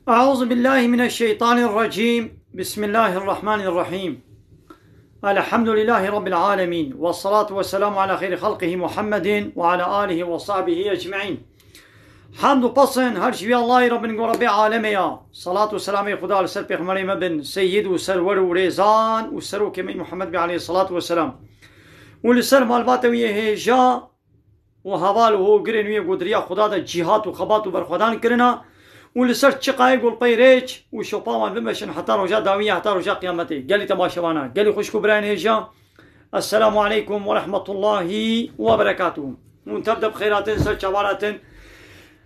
أعوذ بالله من الشيطان الرجيم. بسم الله الرحمن الرحيم. الحمد لله رب العالمين، والصلاة والسلام على خير خلقه محمد وعلى آله وصحبه أجمعين. حمد و پسند هر شوی الله رب العالمین. صلاة و سلام خدا لسر پیغمبر مبن سید و سرور و ریزان و سرو کمی محمد بی علیه الصلاة والسلام و لسر مالبات ویه هجا و حوال و گرن ویه گدریا خدا دا جهاد و خبات و برخودان کرنا و لسر چقای گل پیریچ و شپاوان بمشن حتی رجا داویه حتی رجا قیامتی. گلی تماشوانا گلی خوشکو برین هجا. السلام علیکم و رحمت الله و برکاته. منتبدا بخیراتن سر چواراتن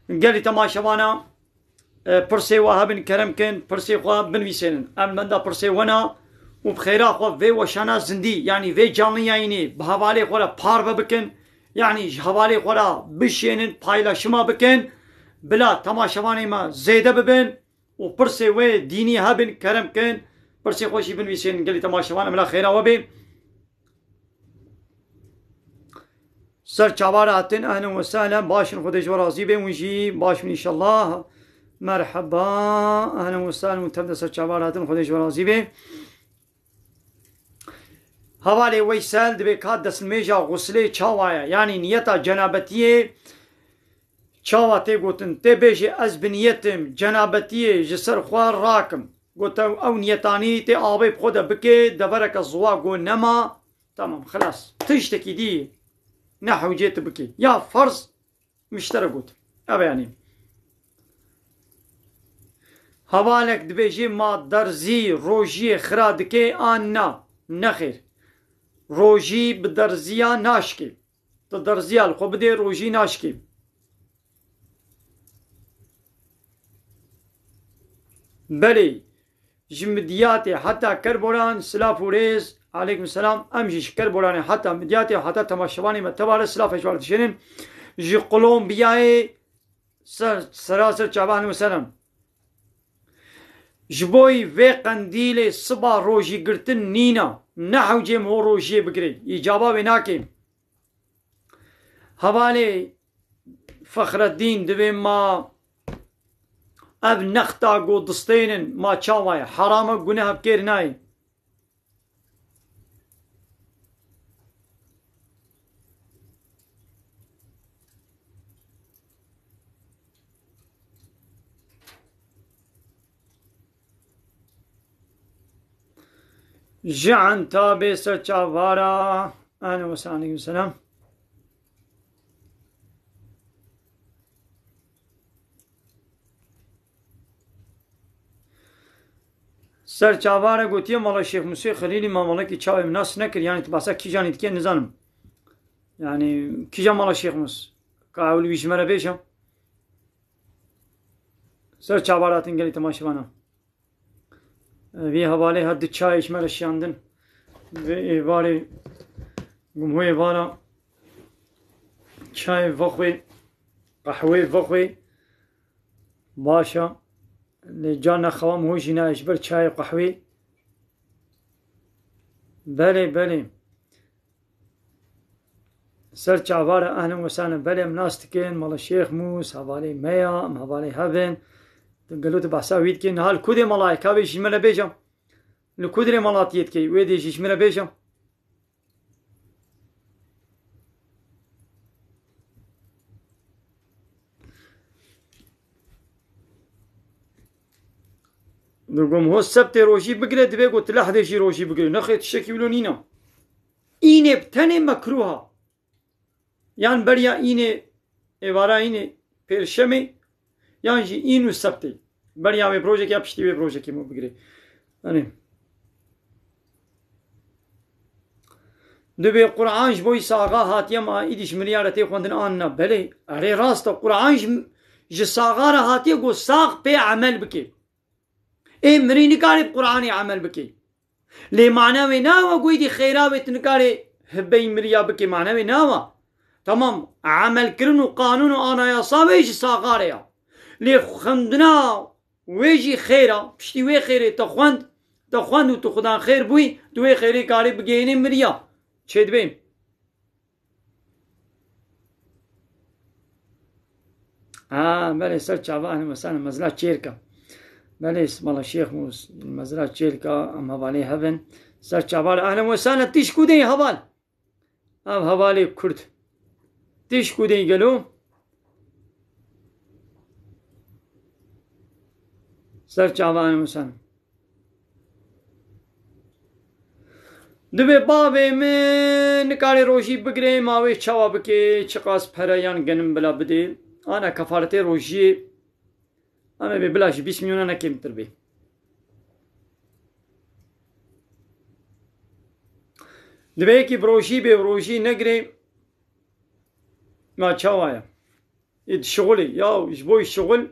گلی تماشوانا پرسی وهابن کرم کن پرسی خواه بنویسن ام بنده پرسی ونا و بخیرا خواه وی وشانا زندی یعنی وی جانلی اینی به حوالی خورا پار بکن یعنی حوالی خورا بشینن پایلاشما بکن بلا تماشوانی ما زیده ببین و پرسی وی دینی هابن کرم کن پرسی خوشی بنویسن گلی تماشوانا ملا خیرا و بیم سر چواراتن اهلا و سهلا باشن خودش و راضی بمونجی باشن انشالله. مرحبا اهلا و سهلا متبدا سر چواراتن خودش و راضی بم. حوالی ویسال دبی کات دست میجا غسله چاوایا یعنی نیتا جنابتیه چاوا تی گوتن تی بیجی از بنیتم جنابتیه جسر خوار راکم گوتن او نیتانی تی آبی بخود بکی دبرک الزوا گو نما تمام خلاص تشتکی دی نحو جيت بكي يا فرض مشتركوت أبا يعني هوالك دبيجي ما درزي روجي خرادكي آنا نخير روجي بدرزيا ناشكي تدرزيا الخبدي روجي ناشكي بلي جمدياتي حتى كربوران سلافوريز عليكم السلام امجي شكر بولاني حتى مدياتي وحتى تماشواني متبار السلاف اشوار تشينين جي قلومبياي سراسر شعبان وسلام جبوي في قنديلي صبا روجي قرتن نينا نحو جيم هو روجي بقري اجابة بناكي حوالي فخر الدين دبي ما اب نختا قو دستين ما تشاواي حرامك قناها بكيرناي جعن تابي سرچاوارا اهلا وسهلا عليكم السلام. سرچاوارا گوتیه مالا شیخ موسی خلیلی ما مالا کی چاوی مناس نکر یعنی تباسا کی جانید که نزانم یعنی کی جان مالا شیخ موس که اولی بیشمره بیشم سرچاواراتن گلی تماشوانا وی حواله هر دی چایش مرش یاندن و ایواری گمهوی وارا چای وخوی قهوه وخوی باشا لجان خوام هو جناش بر چای قهوه بله بله سر چاوارا اهلا و سهلا بله مناستکن مال شیخ موس حواله میا حواله هبن قالوا تبع ساويت كي نهار كودي ملاي كابي شمنا بيجا لكودري ملاتيت كي ويدي شمنا بيجا دوغم هو السبت روجي بقري دبي قلت لا حدا يجي روجي بقري نخيت الشكي ولونينا إيني بتني مكروها يعني بريا إيني عبارة إيني بيرشمي يعني جي إينو السبتي بريا مي بروجي كي أبشتي بي بروجي كي مو بقري يعني دبي قرآن جبوي ساغا هاتيا ما إيديش مليارتي خوندن آننا بلي أري راستا قرآن جي ساغا را هاتيا قو ساغ بي عمل بكي إيه مري نكاري بقرآني عمل بكي لي معناوي ناوا قوي دي خيراوي تنكاري هبي مريا بكي معناوي ناوا تمام عمل كرنو قانون آنا يا صاوي جي ساغا ريا لي خندنا ويجي خيرا بشتي وي خيري تخوند و تو خدا خير بوي دوي خيري كاري بگيني مريا چه دبين بله سر چاوان مثلا مزلا چيركا بله اسم الله شيخ موس المزرعة جيلكا أم هبالي هبن سر چابال أهلا وسهلا تيش كودي هبال أم هبالي كرد تيش كودي قالوا سر چابال أهلا وسهلا دبي بابي من نكاري روشي بقري ماوي چاوا بكي چقاس پريان گنم بلا بديل أنا كفارتي روشي أما ببلاش 20 مليون أنا كم تربي دبي كي بروشي نقري ما چاوايا إد شغلي يا إجبوي الشغل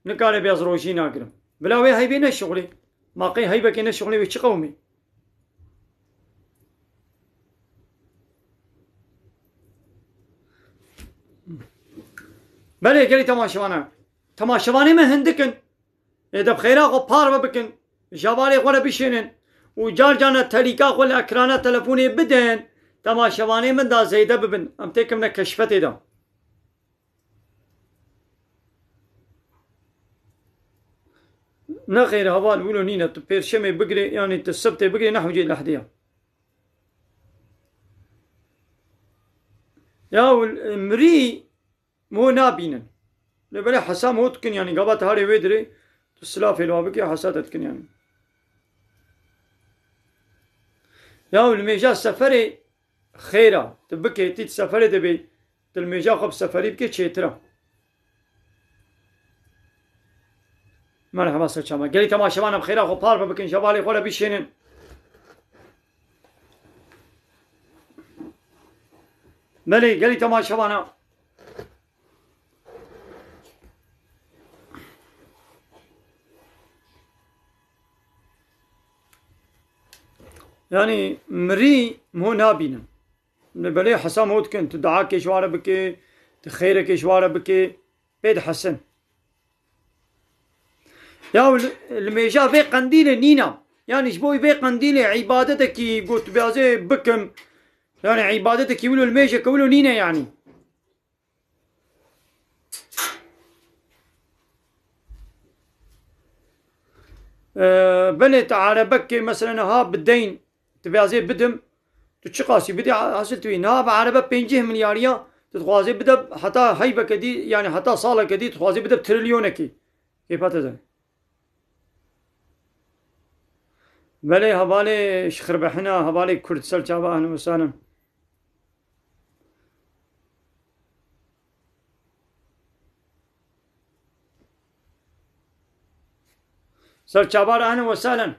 نكاري بياز روشي ناقرم بلا وي هاي بينا شغلي ما قي هاي بكينا شغلي ويش قومي بله قالي تماشواني ما هندكن إذا بخيرا خو بار بكن جوالي خولا بيشينن وجار جانا تليكا خولا اكرانا تلفوني بدن تماشواني من دا زيدا ببن ام تيكمنا كشفتي دا نخير هوال ولو نينا تبيرشمي بقري يعني تسبتي بقري نحو جي لحديا يا مري مو نابينن لبلا حسام هو تكن يعني قبات هاري ويدري تسلا في الوابك يا حسات تكن يعني يا الميجا سفري خيرا تبكي تيت سفري تبي الميجا خب سفري بكي تشيترا مرحبا سرچاما قالي تماشاوانا بخيرا خب بار بكن شبالي خولا بيشينن بلي قالي تماشاوانا يعني مري مو نابينا بلي حسام هود كنت تدعاك شوارع بكي تخيرك شوارع بكي بيد حسن يا الميجا في قنديل نينا يعني شبوي في قنديل عبادتك قلت بيازي بكم يعني عبادتك يقولوا الميجا كولوا نينا يعني بلي تعالى بكي مثلا ها بالدين تبيازي بدم تشقاسي بدي حاصل توي ناب عربة 5 ملياريا تتخوازي بدا حتى هيبة كدي يعني حتى صالة كدي تتخوازي بدا بتريليونكي كيف هذا بلي هبالي شخربحنا هبالي كرد سلجابا أهلا وسهلا سلجابا أهلا وسهلا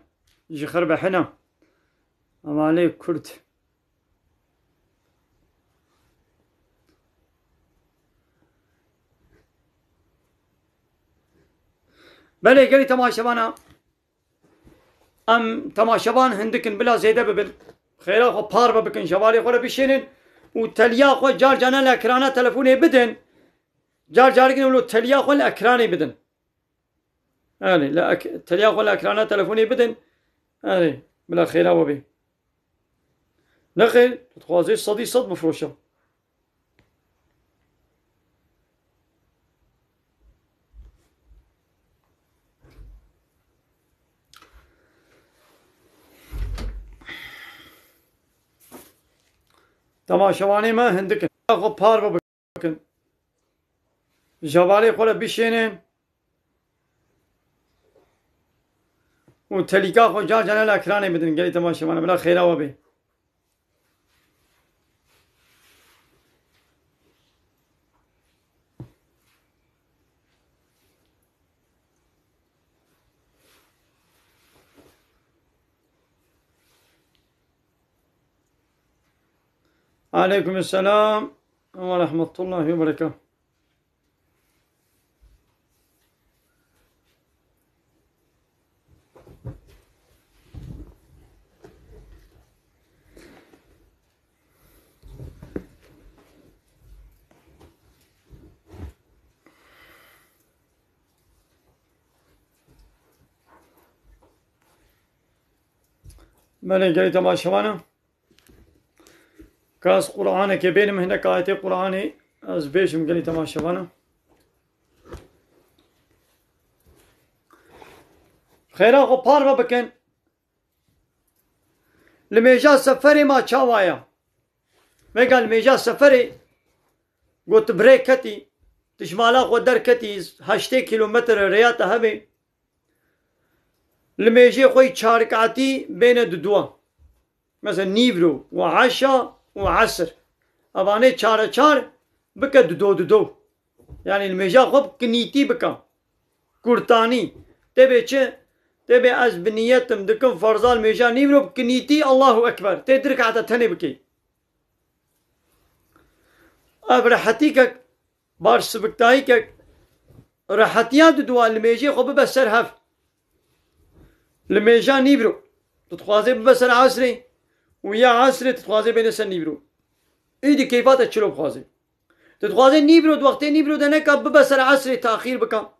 شخربحنا هبالي كرد بلي قالي تماشبانا ام تماشبان هندكن بلا زيده ببن خيرا خو بار بكن شوالي خو بشينن وتليا خو جار جانا الاكرانا تلفوني بدن جار جاركن ولو تليا خو الاكراني بدن يعني لا تليا خو الاكرانا تلفوني بدن يعني بلا خيرا وبي نخيل تخوازي صدي صد مفروشه تماشواني ما هندكن خو بار بكن جوالي خو بشينن وتليكا خو جار جانا الاكراني بدن قالي تماشواني بلا خيرا وبي عليكم السلام ورحمة الله وبركاته بله قالي تماشوانا كاس قرآن كي بينهم هناك آية قرآني از بيشم قالي تماشوانا خيرا خو باربا بكن لميجا سفري ما چاوايا قال ميجا سفري قلت بريكتي تشمالا خو دركتي 8 كيلومتر رياتا هبي لميجي خوي تشاركاتي بين دوا مثلا نيفرو وعشاء وعصر اباني چار بك دو يعني الميجا خو كنيتي بك كورتاني تبي از بنيتم دكم فرزال ميجا نيفرو بكنيتي الله اكبر تدرك عتا تني بكي ابرحتيك بارش سبكتايك راحتيات دوا الميجي خو ببسر هف الميجا نيفرو تتخوازي ببسر عصري ويا عصري تتخوازي بين سن نيفرو ايدي كيفات تشلو بخوازي تتخوازي نيفرو دوقتي نيفرو دنكا ببسر عصري تاخير بكا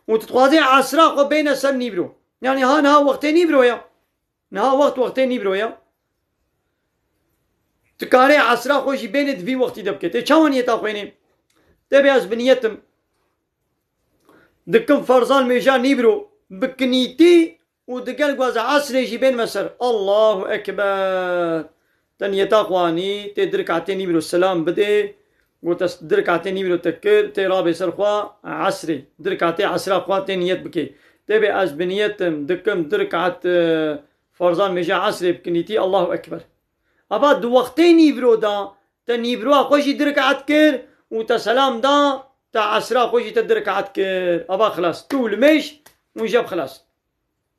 وتتخوازي عصرا خو بين سن نيفرو يعني ها نها وقتي نيفرو يا نها وقتي نيفرو يا تكاري عصرا خوشي بين في وقتي دبكي تي چاوان يتا خويني تبي از بنيتم دكم فرزان ميجا نيبرو بكنيتي ودقل قواز عصري جيبين مسر الله اكبر تنيتا خواني تدرك عتي نيبرو السلام بدي قلت درك عتي نيبرو تكر تي رابي سرخوا عصري درك عتي عصرا خوا تنيت بكي تبي از بنيتم دكم درك عت فرزان ميجا عصري بكنيتي الله اكبر ابا دو وقتي نيبرو دا تنيبرو خوشي درك عتكر وتسلام دا تا عصرا خوشي تدرك عتكر ابا خلاص طول مش وجاب خلاص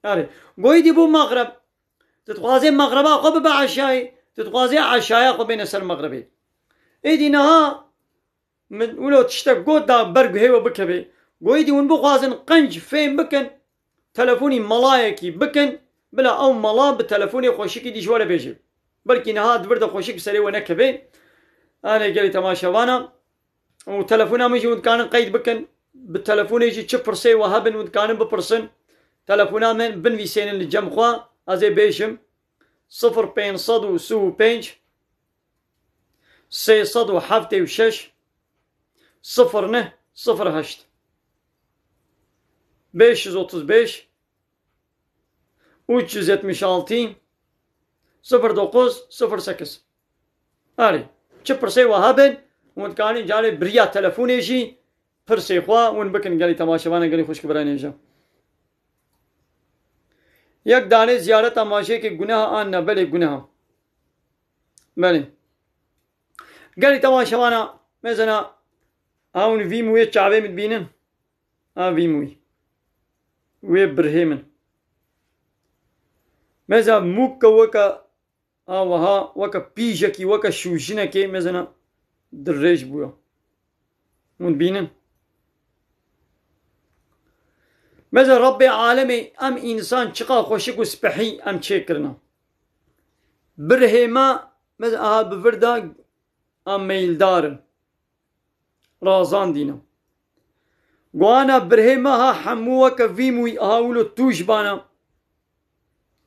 يعني قويدي بو مغرب تتخوازي مغربا خو ببا عشاي تتخوازي عشايا خو بين سر مغربي ايدي نها من ولو تشتك قود دا برق هيو بكبي قويدي ون بخوازن قنج فين بكن تلفوني ملايكي بكن بلا او ملا بتلفوني خوشيكي دي جوالا بيجي بلكي نها دبرد خوشيك بسري ونكبي انا قالي تماشا وانا وتلفونا ميجي ود كان قيد بكن بالتلفون يجي تشفرسي وهبن ود كان ببرسن تلفونا من بن فيسين الجمخوا ازي بيشم 0500 سو بينج 676 0 08 535 376 0908 هاري تشفرسي وهبن ون كاني جاري بريا تلفوني جي برسي خوا ون بكن قالي تماشا وانا قالي خوش كبراني جا یک دانه زیارت تماشے کے گناہ آن نہ بلے گناہ بلے قالي تماشا وانا مثلا هاون في مويه چاوي متبينن في موي وي برهمن مثلا موك وكا وها وكا بيجكي وكا شوشنكي مثلا دريج بويا متبينن مثلا ربي عالمي ام انسان چقا خوشك وسبحي ام چكرنا برهما مثلا بفردا ام ميلدار رازان دينا قوانا برهما ها حموك فيموي هاولو توش بانا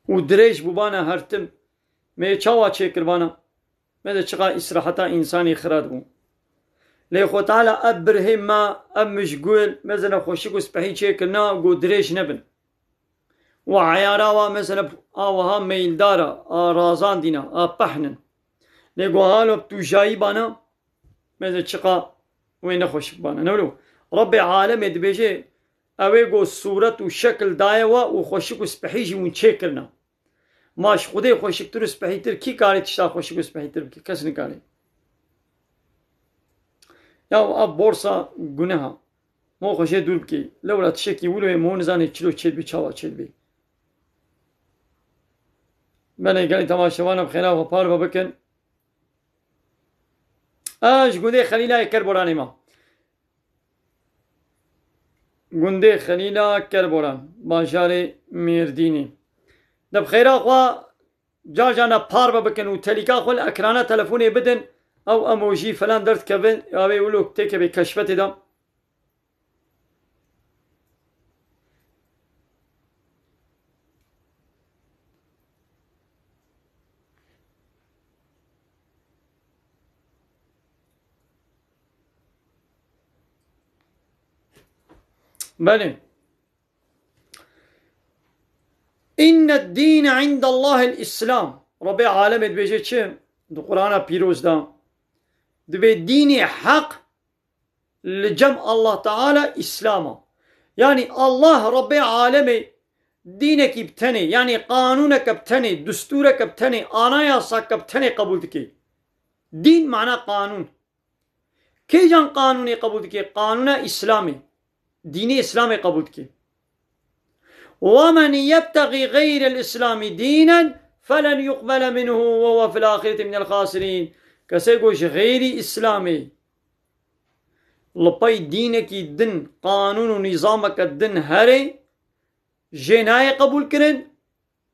ودريج بوبانا هرتم مي چاوا چكر بانا مثلا چقا اسراحتا انساني خراد بو ليخو تعالى ابرهم ما ام مشغول مثلا خوشك وسبحي چكرنا قو دريج نبن وعياراوا مثلا اوها ميلدارا رازان دينا بحنن ليقو هالو بتوجاي بانا مثلا چقا وين خوش بانا نولو ربي عالم يدبيجي اويقو صورت وشكل دايوا وخوشك وسبحيجي ونشكرنا ماش خدي خوشك تر سبحي تر كي كاري تشتا خوشك وسبحي تر كس نكاري يا اب بورصة گناها مو خوشي دور بكي لولا تشكي ولو مو نزاني چلو چيد بي چاوا چيد بي بني قالي تماشوانا بخينا وپار بكن اش گونده خليلا كربوراني ما گونده خليلا كربوران باشار ميرديني دب خيرا خوا جانا پار بكن وتليكا خو الاكرانا تلفوني بدن او اموجي فلان درت كفن او يقولوا تيك بكشفتي دا بله الدين عند الله الإسلام ربي عالم بيجي چه دو قرآن بيروز دا دبي ديني حق لجمع الله تعالى إسلاما يعني الله ربي عالمي دينك بتني يعني قانونك بتني دستورك بتني آناياسك بتني قبول دكي دين معنى قانون كي جان قانوني قبول دكي قانون إسلامي ديني إسلامي قبول دكي ومن يبتغي غير الإسلام دينا فلن يقبل منه وهو في الآخرة من الخاسرين كسيقوش غيري إسلامي لباي دينك دن قانون ونظامك الدن هري جناي قبول كرن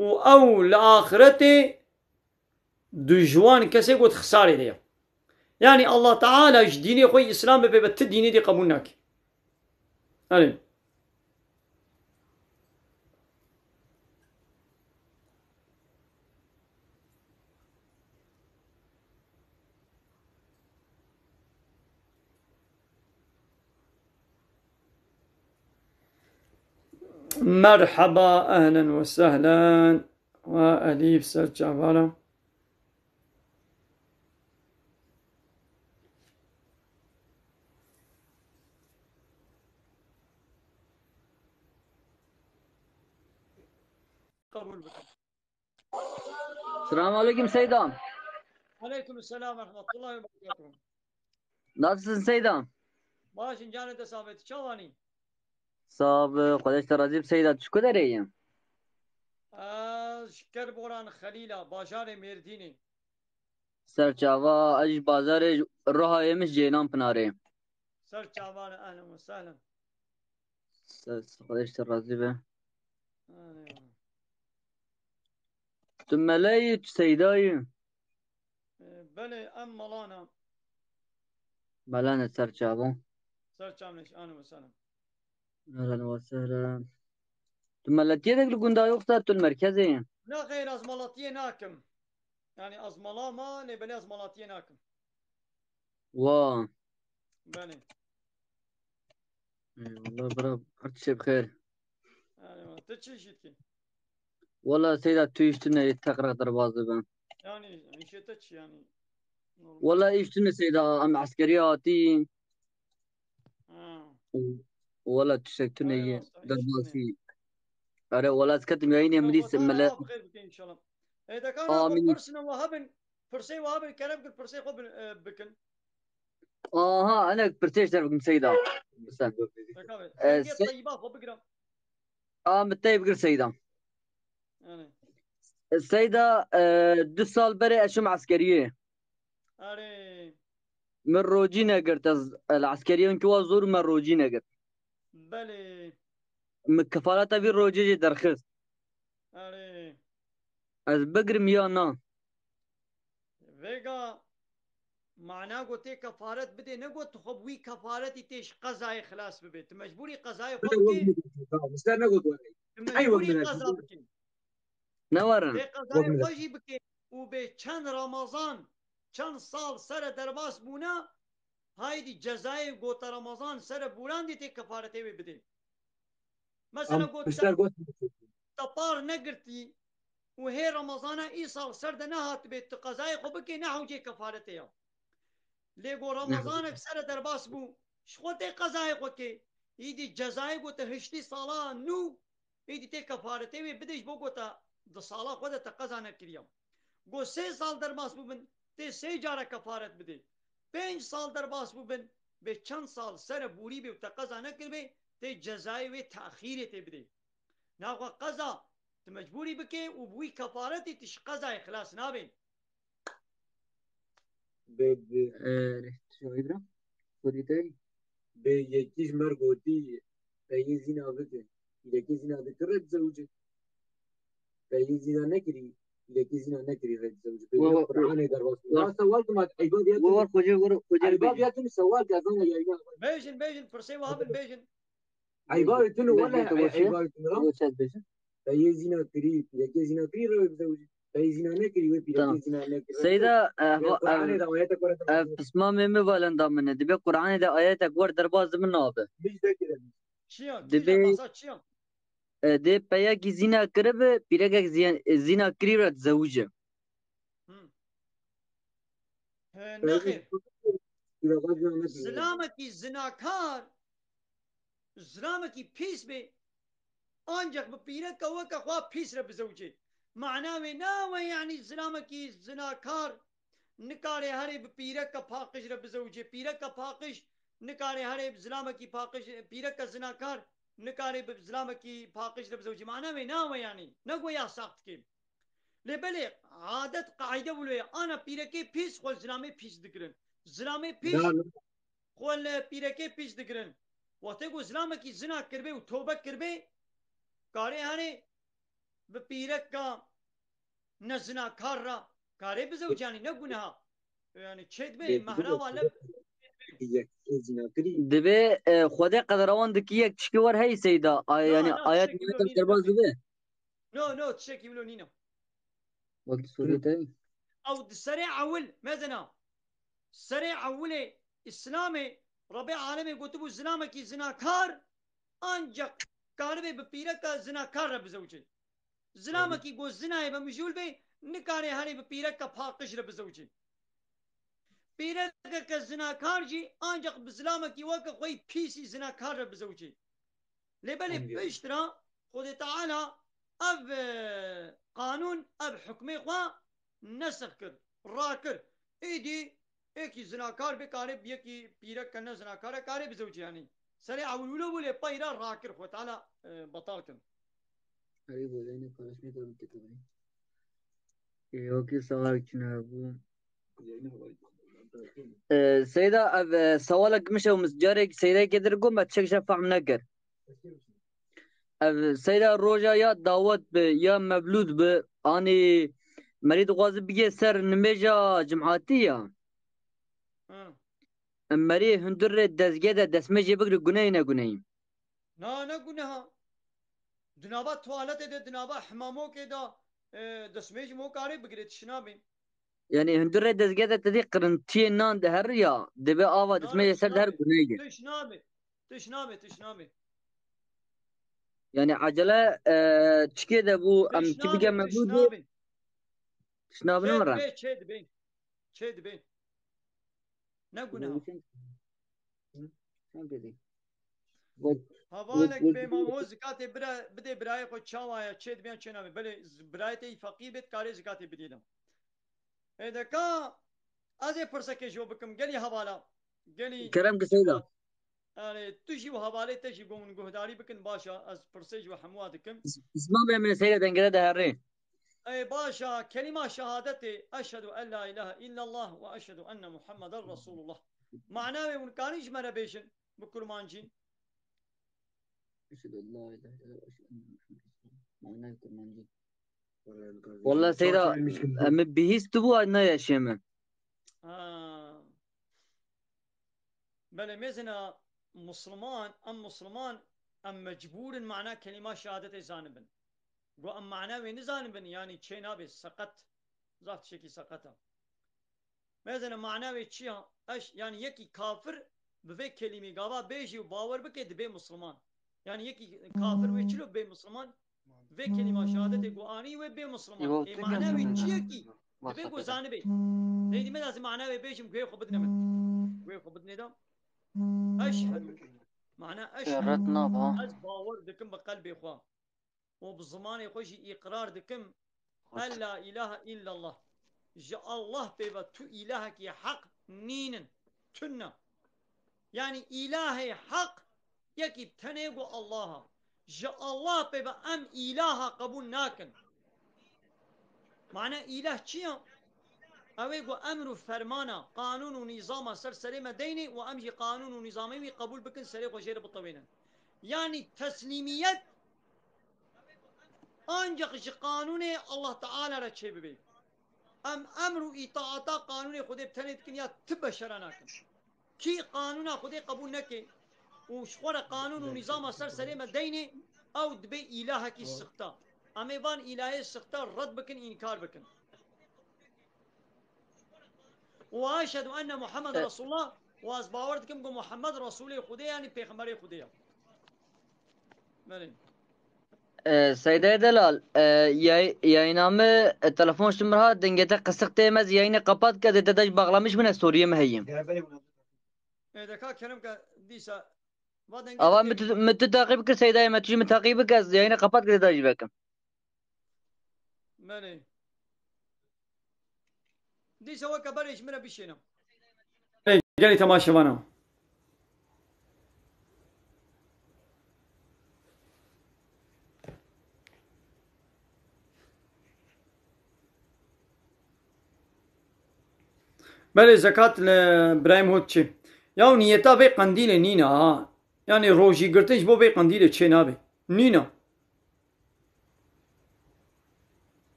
او لآخرته دجوان كسيقوت خساري دي يعني الله تعالى ديني خوي إسلام ببت ديني دي قبولناك ألين مرحبا أهلا وسهلا وأليف سرجعبالا قبول بك. Selamun Aleyküm Seydan. Aleyküm selam ve rahmetullahi ve berekatuhu. Nasılsın Seydan? Başın canı da sabit çavani. Sağ ol. Kardeşler Razip Seydan. Şu dereyim. Şker boran Halila Bajar Merdini. Serçava aj bazarı roha yemiş Ceylan Pınarı. Serçavanı ahlen ve sahlen. Kardeşler Razip'e. Tüm meleği Seyda'yı. Bele emmalana. Melane serçava. Serçavneş ahlen ve sahlen. Ahlen ve sahlen. Tüm melletiye de gunda yoksa tüm merkezi. Ne gayr azmalatiye nakim. Yani azmalama ne bele azmalatiye nakim. Vaa. Bele. Vallahi bra her şey bخير. Yani teçhişit ki. Vallahi Seyda tüyüştüne tekrar darbazı ben. Yani işeteç yani. Vallahi iştüne Seyda am askeriyati. ولا تشتني درباسي أرى ولا تكتم يعيني مديس ملا بخير بك إن شاء الله إذا كان آمين فرسنا وهبن فرسي وهبن كلام قل فرسي خب بكن ها أنا برتيش دربكم سيدا بس طيبة خب بقرا متى بقر سيدا يعني السيدة دو سال بري أشم عسكرية أري من روجينا قرت العسكريين كوا زور من روجينا قرت بلي من كفالة في روجي درخص أري از بقر ميانا فيجا معناه قلت كفارة بدي نقول تخبوي كفارة تيش قضاء خلاص ببيت مجبوري قضاء فبكي مجبوري قضاء بكي نورن دي قضاء خوشي بكي وبچند رمضان چند سال سر درباس بونا هايدي جزاي قوت رمضان سر بولان دي تي كفارتي ببدي مثلا قوت تطار نقرتي وهي رمضان اي سال سر دنهات بيت قضاء خبكي نحو جي كفارتي ليقو رمضانك سر درباس بو شخوتي قضاء خوكي يدي جزاي قوت هشتي صلاة نو يدي تي كفارتي بديش بو قوت د صلاة خود تقضا نكريم گو 3 سال درباس بو بن تی 3 جاره کفارت بده 5 سال درباس بو بن به چند سال سر بوری به تقضا نکر به تی جزای و تأخیر تی بده ناقا قضا تی مجبوری بکه و بوی کفارت تیش قضا اخلاص نابین شو يدرا خودی تاری به یکیش مرگوتی به یه زینا بده یکی زینا بکرد زوجه به یه زینا نکری یکی زینا نکری رد زوجه به یه قرآن در واسه لا سوال کم عبادیت ور خوجه عبادیت سوال کردن یا یا بیجن فرسی وهابن بیجن عبادت ولا عبادت رو به یه زینا کری یکی زینا کری رد زوجه به یه زینا نکری و یکی زینا نکری سيدا قرآن دا آیت قرآن اسماء ميمي والندا من دبي قرآن دا آيات أكبر درباز من نابه بیش دکره چیان دبي ماسا چیان دي بياكي زينة كرب بيرجع زينة كريرة زوجة نخير إذا غزنا نكري زلامكي زناكار زلامكي بيس بي أنجح ببيرك وكا خوا بيس رب زوجي معناه ناوي يعني زلامكي زناكار نکاره هره پیرک کا پاقش رب زوجه پیرک کا پاقش نکاره هره بزلام کی پاقش پیرک کا زناکار نکاره بزلام کی پاقش رب زوجه معناه میں نہ يعني نگویا ساخت کی لبلي عادت قاعده ولي انا پیرکه پیس خو زلامه پیس دکرن زلامه پیش لا خو پیرکه پیس دکرن وقتی کو زلامه کی زنا کربه و توبه کربه کاره هره به پیرک کا نزنا کار را کاره بزوجانی نگونه يعني تشد بي مهرا ولا زنا كري دبي خدي قدروان دكيك تشكور هي سيدة يعني لا آيات تشكي نيات بلو نينا الكرباز دبي دبي نو تشكي بلو نينا وقت سوري تاني او سريع اول ماذا سريع اولي اسلامي ربيع عالمي قلتبو زلامك زناكار انجق كاربي ببيرك زناكار بزوجي زلامك يقول زنا يبقى مجول بي نكاري هاني ببيرك فاقش بزوجي بيرك زناكار جي انجق بزلامك يوقع خوي بيسي زناكار بزوجي لبلي بيشترى خذ تعالى اب قانون اب حكمي خوا نسخ كر راكر ايدي ايكي زناكار بكاري بيكي بيرك كنا زناكار كاري بزوجي يعني سريع اولو بولي بايرا راكر خو تعالى بطالكن هاي بولينا كلاشني تو بتكلم اوكي سؤال كنا ابو سيدة اب سوالك مشى ومسجارك سيدة كدر قوم بتشك شفع منكر اب سيدة روجا يا دعوت ب يا مبلود ب اني مريض غازب بيجي سر نمجا جمعاتية مري هندر دزجة دسمجي بقر جنينا جنين نا نقولها دنابا توالت ده دنابا حمامو كده دسميج مو كاري بقريت شنابين يعني هندر دزجة تدي قرنتي نان دهريا دبي آوا نا دسمجي سر دهر تشنابي جنين تشنابي تشنابي تشنابي يعني عجلة تشكي دبو ام تبقى تشنابي مبلود تشنابي شنو تشد بنمرة بي تشد بي تشد بي نقولها هوالك بما هو زكاة برا بدي براي خو تشاوايا تشد بيان تشنابي بلي برايتي فقير بيت كاري زكاة بدينا إذا كا أزي فرصة جو بكم قالي هوالا قالي كلام قصيدة جمعات يعني تجي وهوالي تجي قوم قهداري بكن باشا از فرصة جو حمواتكم اسمع من سيدة دنقلة دهرين أي باشا كلمة شهادتي أشهد أن لا إله إلا الله وأشهد أن محمد رسول الله معناه من كان يجمع بيشن بكرمانجين أشهد أن لا إله إلا الله وأشهد أن محمد رسول الله والله سيدة مبيهيس تبوا أنا يا شيمة بل مثلا مسلمان أم مجبور معناه كلمة شهادتي زانبن قو أم معناه وين زانبن يعني تشينا بي سقط زافت شكي سقطها مثلا معناه چیه اش يعني یکی کافر به کلمه گاوا بیجی و باور بکه دبی مسلمان يعني یکی کافر و چلو به مسلمان به کلمه شهادت گوانی و به مسلمان ای معناه چیه کی دبی گوزانه بی دیدی من از معناه بیجم گوی خو بدنم گوی خو بدنم اشهد معناه اشهد از باور دکم بقلبي خوا وبزمان خوشي اقرار دكم الا اله الا الله جاء الله بيبا تو إلهك يا حق نينن تنا يعني إلهي حق يكي بتنيقو الله جاء الله بيبا أم إله قبول ناكن معنى إله چيا أويقو أمر فرمانا قانون ونظام سر سليمة ديني وأمجي قانون ونظامي قبول بكن سريق وجير بالطوينة يعني تسليميات أنجق قانوني الله تعالى رتشي ببي امر و اطاعتا قانون خود بتنید کن یا تب شراناکن کی قانون خود قبول نکه و شخور قانون و نظام سر سلیم دینه او دبی اله کی سختا اما وان اله سختا رد بکن انکار بکن و اشهد ان محمد رسول الله و از باور دکم گو محمد رسول خدا یعنی پیغمبر خدا بله Seyde Delal, yayınamı telefon şumra dengete kısık değmez yayını kapat ki dedej bağlamış mı ne soruyu mu heyim? Deka kerim ka disa vaden Ama gede mütü takip ki Seyde'ye mütü mi takip ki yayını kapat ki dedej bekim. Bale. Disa wa kabariş mira bişena. Gel tamaşavana. Bale zekat İbrahim Hotçi. Ya niyeta be kandile nina ha. Yani roji girtiş bu be kandile çenabe. Nina.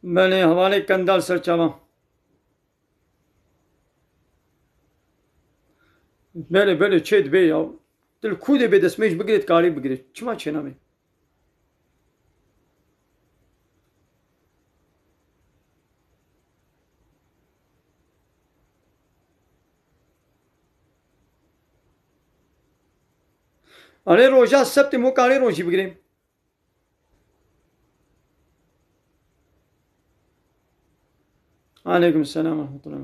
Bale havale kandal serçava. Böyle çed be ya. Dil kude be desmeş bigret kari bigret. Çima çenabe. Are roja septi mo kari roji bigret. Aleyküm selam ve rahmetullah.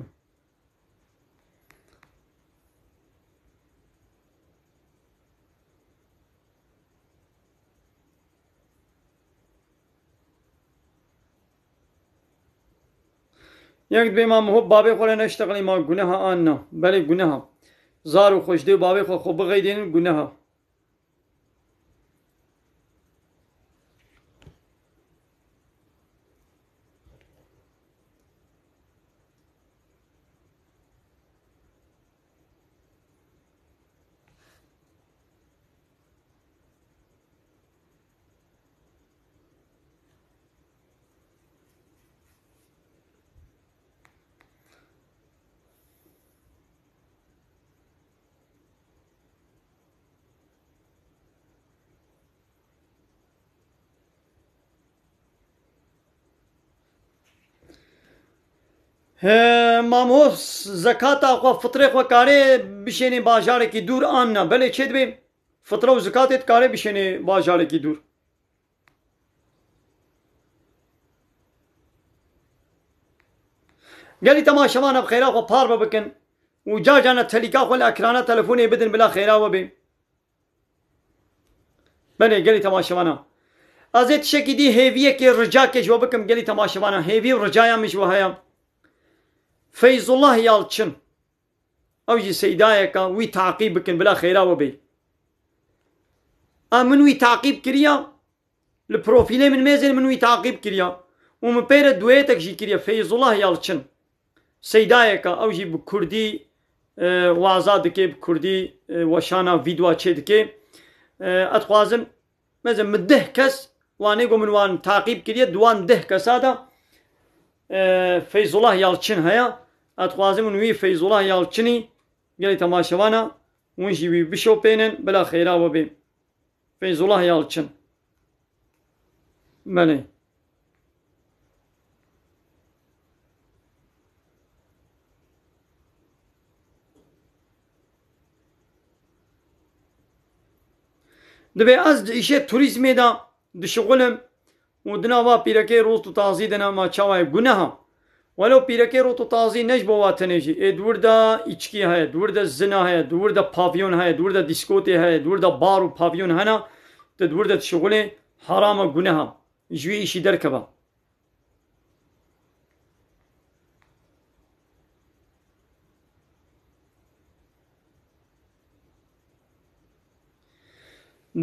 یک به ما محب بابی خوره نشتغلی ما گناه آن نه بله گناه زار و خوش دی بابی خو خوب بغیدین گناه مامو زکات خو فطره خو کاری بشینی باجاره کی دور آن نه بله چه بیم فطره و زکاتت کاری بشینی باجاره کی دور گلی تماشاوان اب خیرا خو پار بکن و جا جانا تلیکا خو الاکرانا تلفونی بدن بلا خیرا و بیم بله گلی تماشاوانا از شکی دی هیویه که رجا که جو بکم گلی تماشاوانا هیوی و رجایا مش وهایا Feyzullah Yalçın Avcı Seydayeka wî takip bikin bila xêra we bê. A min wî takip kiriya li profîlê min mêzê min wî takip kiriya û min pêre duêtek jî kiriye Feyzullah Yalçın Seydayeka ew jî bi Kurdî waza dike bi Kurdî weşana vîdyoa çê dike. Ez dixwazim mezin min 10 kes wanê got min wan takip kiriye di wan 10 kesa da Feyzullah Yalçın heye. اتخوازم وی فیض الله یالچنی گلی تماشاوانا ونجی وی بشوپینن بلا خیرا و بیم فیض الله یالچن بله دبی از ایشه توریسمی دا دشغلم و دنوا پیرکی روز تو تازی دنا ما چاوای گناه ولو پیرکی رو تو تازی نج بواتنیجی دور دا içki هست دور دا زنا هست دور دا پاویون هست دور دا دیسکوتی هست دور دا بار و پاویون هنا دور دا شغل حرام و گناه جوی ایشی درکبا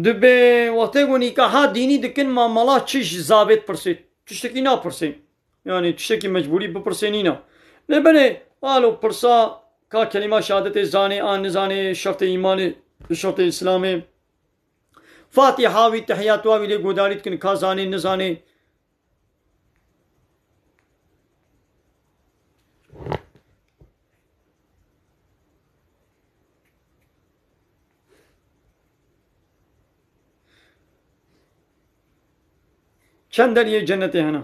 دبی وقتی گونی که ها دینی دکن ما ملا چش زابط پرسید تشتکی نا پرسید yani tişteki mecburi bipirsenîne. Ne bene alo pirsa ka kelîma şehadetê zanê an nizanê şertê îmanê şertê İslamê Fatiha wî tehiyat wa wî lê gudarî dikin ka zanê nizanê çend deriyê cennetê hene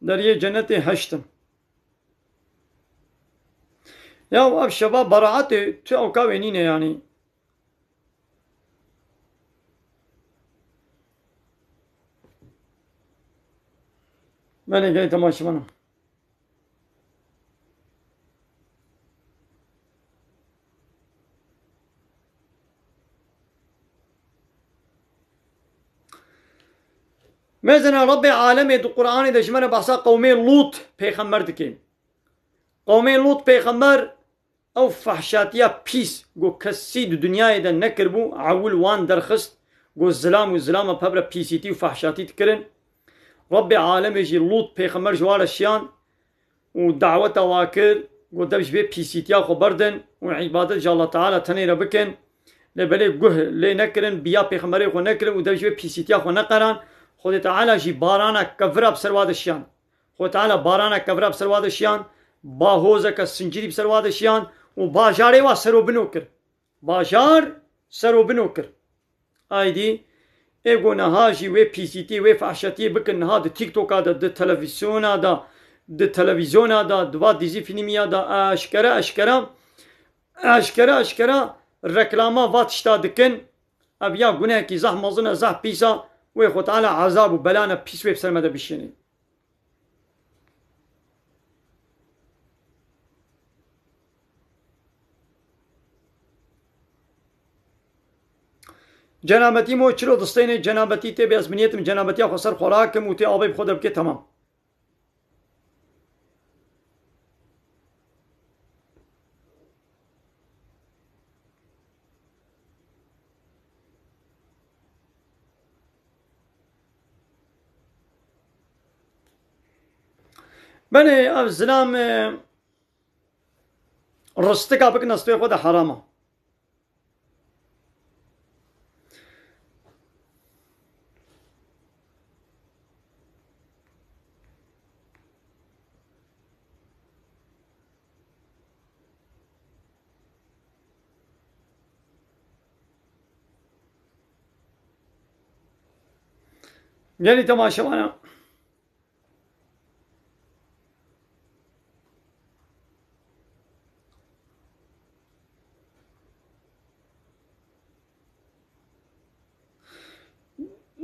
Deriye cenneti heştim. Ya ab şeba baraatı tü avka venine yani. بله گلی تماشاوانم. مثلا رب عالمي دو قرآن ده جمره بحثا قومي لوط پیغمبر دکیم. قومي لوط پیغمبر او فحشاتیا پیس گو کسی دو دنیای ده نکر بو عول وان درخست گو ظلام و ظلام پبر پیسیتی و فحشاتی تکرن. رب عالمي جي لوط پیغمبر جوال شیان و دعوت واکر گو دبش بي پیسیتیا خو بردن و عبادت جا الله تعالى تنی ربکن لبلی گوه لی نکرن بیا پیغمبری خو نکرن و دبش بي پیسیتیا خو نقران. خود تعالی جی بارانا کفرا بسروادشیان. خود تعالی بارانا کفرا بسروادشیان. با حوزه که سنجری بسروادشیان و باجاره و سرو بنوکر. باجار سرو بنوکر. آیدی ایگو نها جی و پیسیتی و فحشتی بکن نها ده تیک توکا ده ده تلویزیونا ده تلویزیونا ده دوا دیزی فیلمیا ده اشکرا رکلاما واتشتا دکن. ابیا گناه کی زح مزنه زح پیسا و خود تعالی عذاب و بلانا پیس و بسرمده بشینی. جنابتی مو چرو دستین جنابتی ته به ازمنیتم جنابتی خسر خوراکم و ته آبی خودم که تمام. بله او زلام رستگا بکن استوی خود حرامه. گلی تماشاوانه.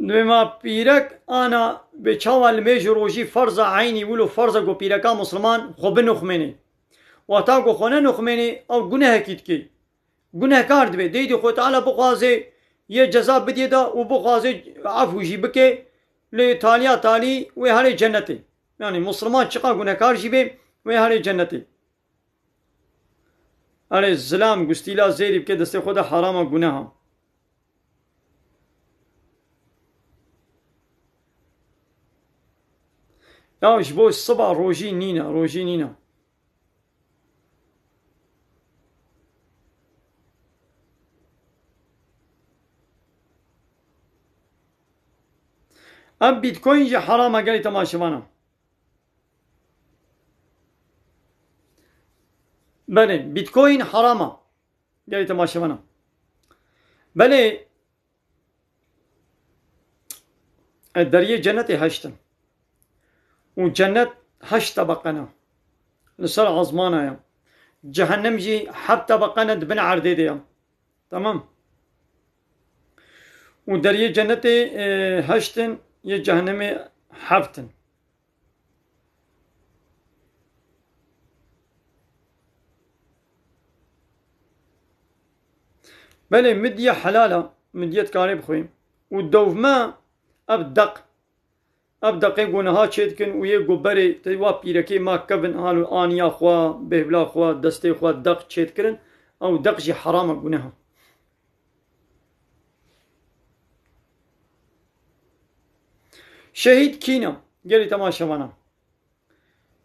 نما پیرک آنا به چاول میج روزی فرض عینی ولو فرض گو پیرکا مسلمان خوب نخمینی و تا گو خونه نخمینی او گناه کیت کی گناه کارد به دیدی خود تعالی بخوازه یه جزا بدیه دا و بخوازه عفوشی بکه لی تالیا تالی و هر جنتی. یعنی مسلمان چقا گناه کار جی به و هر جنتی. هر ظلام گستیلا زیری بکه دست خود حرام گناه هم. یا جبو الصبح روجي نينا ام بیتکوین جی حرامه گلی تماشاوانم. بله بیتکوین حرامه گلی تماشاوانم. بله دریه جنت هشتن و جنت 8 طبقه نه لسر عظمانه يا جهنم جي 7 طبقه نه دبن عرضه ديا تمام و دريه جنت 8 يا جهنم 7. بله مديه حلاله مديه كاري بخويم و دوما ابدقي گناه چید کن و یه گوبری تیوا پیرکی ما کبن حالو آنیا خوا بهبلا خوا دسته خوا دق چید کرن او دق جی حرام گناه. شهید کینا گلی تماشاوانا.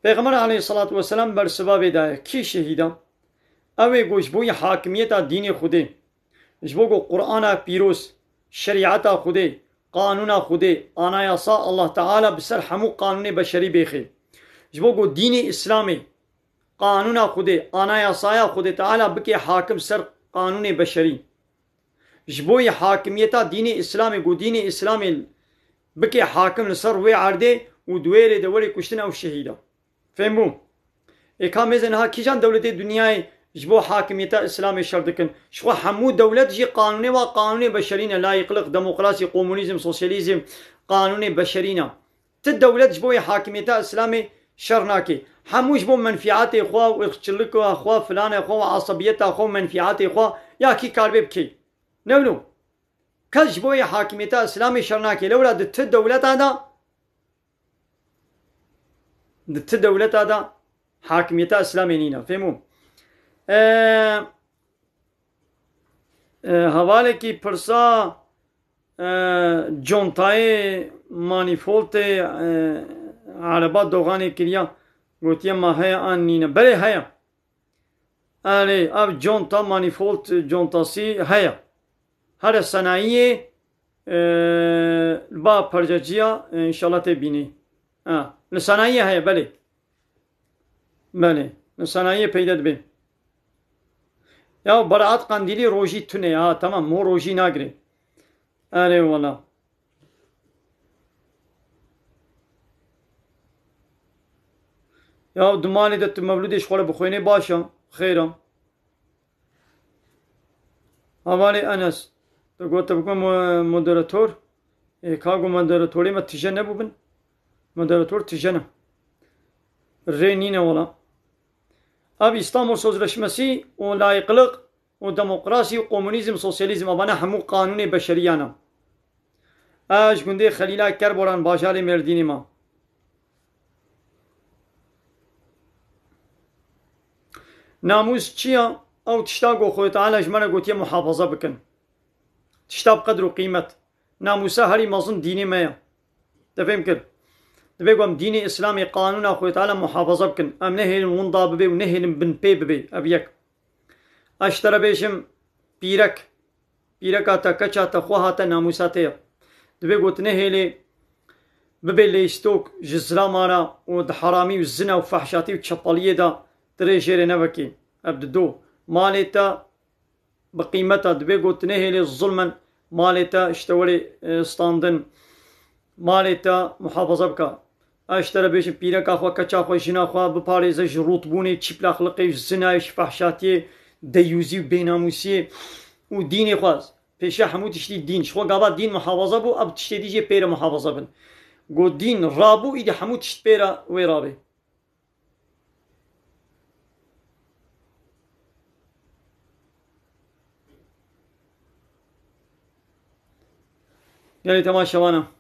پیغمبر علیه الصلاة والسلام بر سبب دایه کی شهیدا اوه گوش بوی حاکمیت دین خوده جبو گو قرآن پیروز شریعت خوده قانون خوده آنایاسا الله تعالی بسر همو قانون بشری بیخی جبو گو دین اسلامی قانون خوده آنایاسا خوده تعالی بکی حاکم سر قانون بشری جبوی حاکمیتا دین اسلامی گو دین اسلامی بکی حاکم سر وی عرده و دویره دولی کشتن او شهیده. فهمو اکا میزن ها کیجان دولت دنیای جبو حاکمیتا اسلامی شردکن شخوا همو دولت جی قانونی و قانون بشرین لا يقلق دموکراسی قومونیزم سوسیالیزم قانون بشرینا الدولة جبوي حاكميتها إسلامي شرناكي هموش بو منفعات إخوة وإخشلك أخوة فلان أخوة وعصبية أخوة منفعات إخوة يا كي كاربي بكي نولو كج بوي حاكميتها إسلامي شرناكي لولا دت الدولة هذا دت الدولة هذا حاكميتها إسلامي نينا فهموا حواله کی پرسا جونتای مانیفولت عربا دوغانی کریا گوتیا ما هیا آن نینه بله هیا آره اب جونتا مانیفولت جونتاسی هیا هر صنایع با پرجاجیا انشالله تبینی لصنایع هیا بله بله لصنایع پیدا بین Ya baraat kandili roji tüne ya tamam mo roji nagre. Eyvallah. Ya dumani de mevludi şkole bخوینه باشم خیرم. حوالی انس تو گفت بگم مدیراتور کاغو مدیراتوری ما تیجه نبودن مدیراتور تیجه نه رینینه ولا Abi İstanbul Sözleşmesi o layıklık, o demokrasi, o komünizm, sosyalizm bana hamu kanuni beşeriyana. Aj günde Halila Kerboran bajali merdini ma. Namus çiya او تشتا گو خوی تعالی جمعنا گوتیه محافظه بکن تشتا بقدر و قیمت ناموسا هری مازن دینی مایا تفهم کرد دبيقوم ديني إسلامي قانون أخوي تعالى محافظة بكن أم نهل ونضا ببي ونهل بن بي ببي أبيك أشترى بيشم بيرك آتا كچ آتا خواه آتا ناموساتي دبيقوت نهلي ببي اللي يستوك جزرا مارا ود حرامي والزنا وفحشاتي وشطالية دا تريشيري نبكي أبدو ماليتا بقيمتا دبيقوت نهلي ظلما ماليتا اشتوري ستاندن ماليتا محافظة بكا اشترى بيش بيرك اخوا كچا اخوا جنا اخوا بپاريزه جروط بوني چيپلا خلقي زنايش فحشاتي ديوزي بيناموسي و ديني خواز پیش حمود تشتي دين شو قابا دين محافظة بو اب تشتي ديجي بير محافظة بن قو دين رابو ايدي حمود تشت بيرا ويرابي يعني تماشا وانا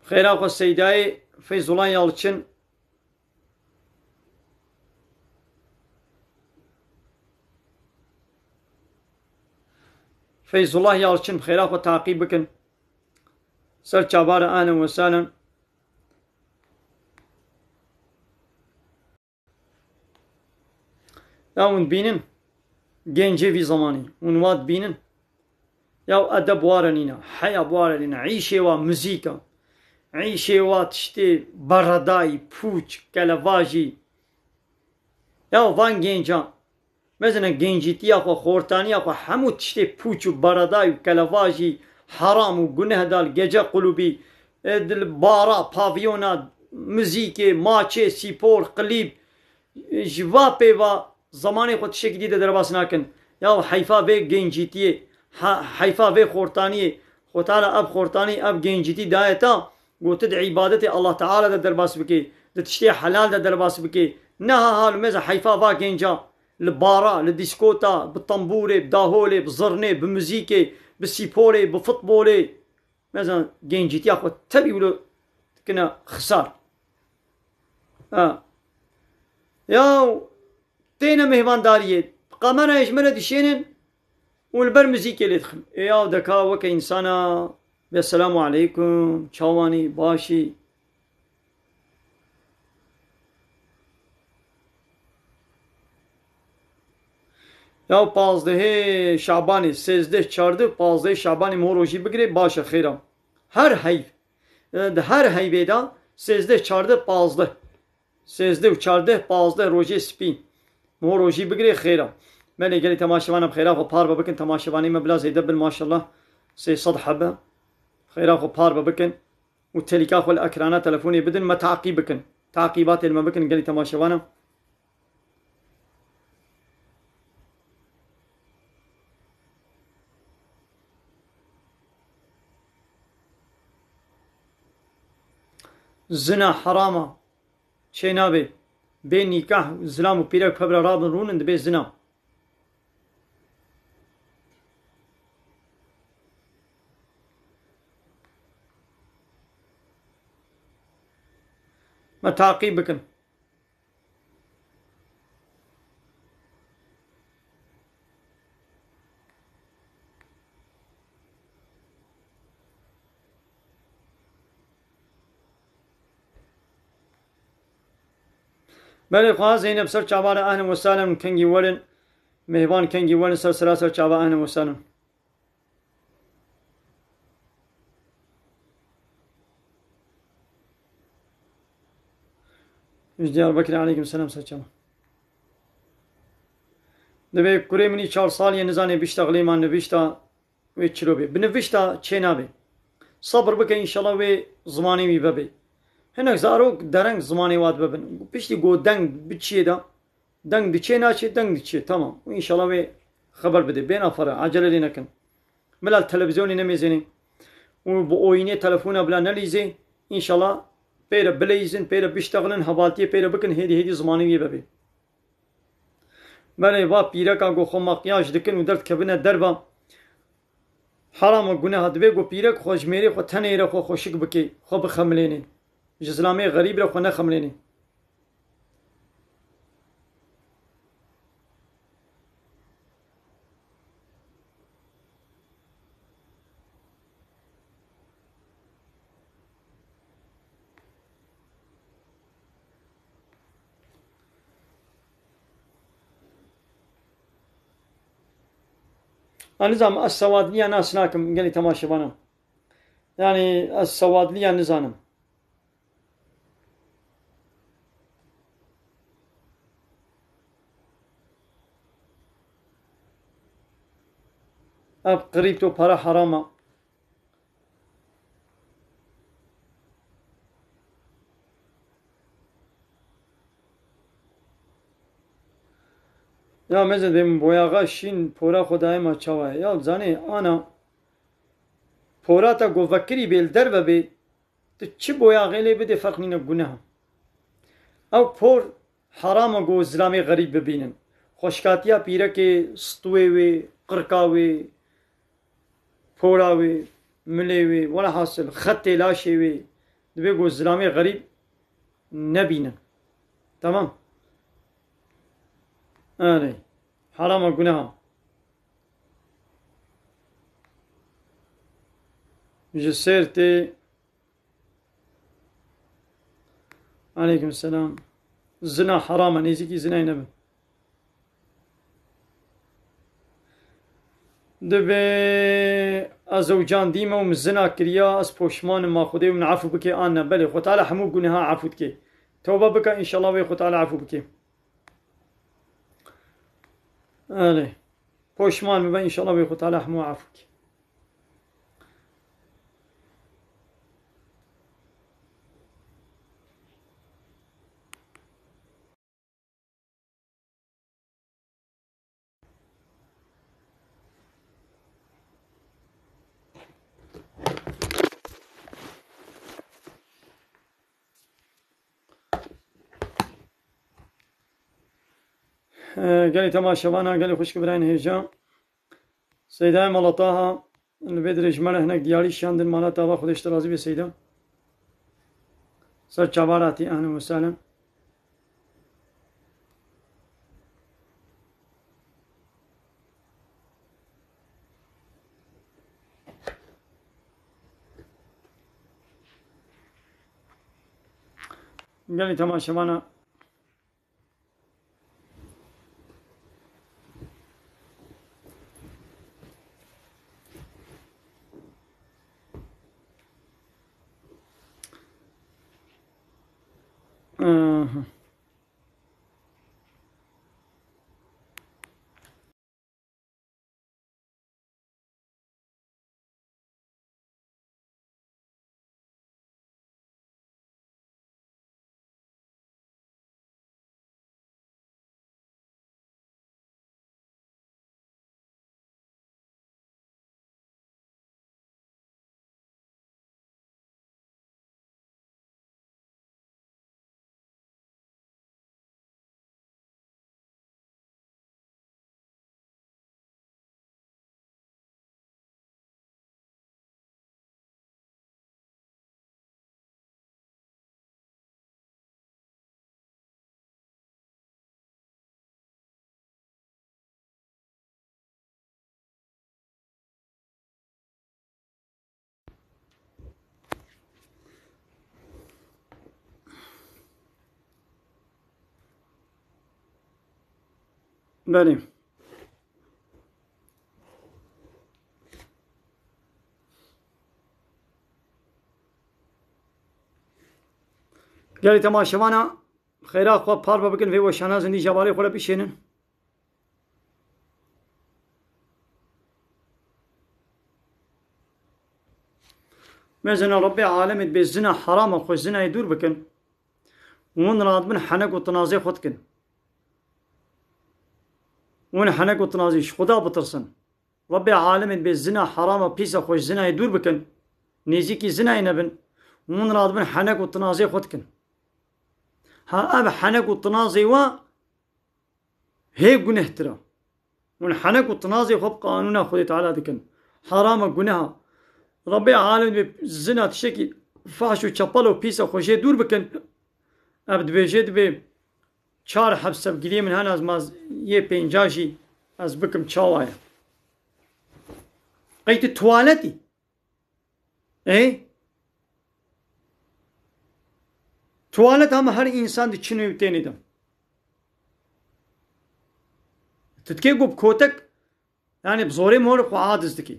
خير أخو السيداي فيز الله يالچن فيز الله يالچن خير أخو تعقيب بكن سر چابار أهلا وسهلا يا ون بينن جنجي في زماني ونواد بينن يا أدب وارنينا حياة وارنينا عيشة ومزيكا عيشة واتشتي برداي بوچ كالواجي يا وان جنجا مثلا جنجيتي اخو خورتاني اخو همو تشتي بوچ برداي كالواجي حرام وگنه دال gece قلوبي بارا بافيونا موزيكي ماتشي سيبور قليب جوابي و زماني خود تشكي دي درباس ناكن يا حيفا بي جنجيتي حيفا بي خورتاني خوتالا اب خورتاني اب جنجيتي دايتا قلت عبادة الله تعالى ده درباس بكي ده تشتي حلال ده درباس بكي نها هال مزا حيفا باك ينجا البارا الديسكوتا بالطنبوري بداهولي بزرني بموزيكي بالسيبولي بفوتبولي مزا جنجيتي اخو تبي ولو كنا خسار يا تينا مهمان داريه قامنا يجمل دشينن والبر موزيكي اللي يدخل يا دكا وكا انسانا السلام عليكم چاواني باشي يا 15 شعباني 13 14 15 شعباني موروجي بگري باشا خيرا هر هيف هر هيفيدا 13 14 15 13 و 14 15 روجي سپين موروجي بگري خيرا من قالي تماشاوانا بخيرا وبار بكن تماشاواني مبلا زي دبل ما شاء الله سي صد حبه خير اخو بار بكن والتلك اخو الاكرانات تلفوني بدن ما تعقيبكن تعقيبات اللي ما بكن قال لي تماشاوانا zina harama çê nabe bê nîkah zilam û pîrek pebra rabin rûnin dibe zina. Me taqîb bikin. بله خواه زینب سر چاوان اهل و سالم کنگی ولن مهبان کنگی ولن سر سر چاوان اهل و سالم. Diyarbakır aleyküm selam saçama. Debe kure mini 4 saliye nizane bişta gıleyman nebişta ve çirobe. Binevişta çenabe. Sabır bike inşallah ve zamanı mi bebe. Henek zarok dereng zamanı vat bebin. Pişti go deng biçiye da. Deng diçe naçe deng diçe tamam. İnşallah ve haber bede. Ben afara acele nekin. Melal televizyonu nemezeni. Bu oyunu telefona bile nelize. İnşallah peyre bileyizin peyre biştagılın havaltiye peyre bikin hedi zamanı mi bebe. Bale va pîreka go xwe makyaj dikin û derd kevine derva harama guneha dibe go pîrek xwe ji mêrê xwe tenê re xwe xweşik bike xwe bixemilêne ji zilamê xerîb re xwe nexemilêne. Nizam ez sevadliya nas nakim gelî temaşevanım. Yani ez sevadliya nizanim. Ev kripto para harama. Ya mezed benim boyağa şin pora xudayma çava. Ya zani ana pora ta go vekirî bêl derve bê tu çi boyağı lê bide ferq nîne guneha. Ew por harama go zilamê xerîb bibînin. Xoşkatiya pîrekê stûyê wê, qirka wê, pora wê, milê wê, welhasil xetê laşê wê dibe go zilamê xerîb nebînin. Tamam. Yani harama guneha. Ji sertê aleyküm selam. Zina harama nêzîkî zinayê nebin. Dibe ez ewcan dîme û min zina kiriya ez poşmanim ma Xwedê min afû bike an ne belê Xwe Teala hemû guneha afû dike. Tewbe bike înşallah wê Xwe Teala afû bike. Alê poşman bibe înşallah wê Xwe Teala hemû afû bike. Gelî temaşevana gelî xwişkibirayên hêja Seydayê mala Taha li vê dirêjmara hinek diyarî şiyandin mala Taha Xwedê ji te razî be Seyda. Ser çavara tî ehlen ve sehlen. Gelî temaşevana بله. گلی تماشاوانا خیره خواه پار بکن و وشانا زندی جواری خواه پیشینن. مزن ربي عالم بالزنا حرام خو الزنا يدور بكن ومن راد من حنك وتنازي خدكن ومن حنك وتنازي خدا بترسن ربي عالم بالزنا حرام بيسا خو الزنا يدور بكن نيزيكي زنا ينبن ومن راد من حنك وتنازي خدكن ها أب حنك وتنازي و هي جنه ترى من حنك وتنازي خب قانونا خدي تعالى دكن حرام جنها ربي عالم بالزنا تشكي فحش وشبل وبيسا خوشي دور بكن ابد بيجد بي چار حبس بگیری من هن از ماز یه پنجاشی از بکم چاوایا قیت توالتی توالت هم هر انسان دی چنو یوتینی دم تتکی گوب کوتک yani بزوری مور خو عادز دکی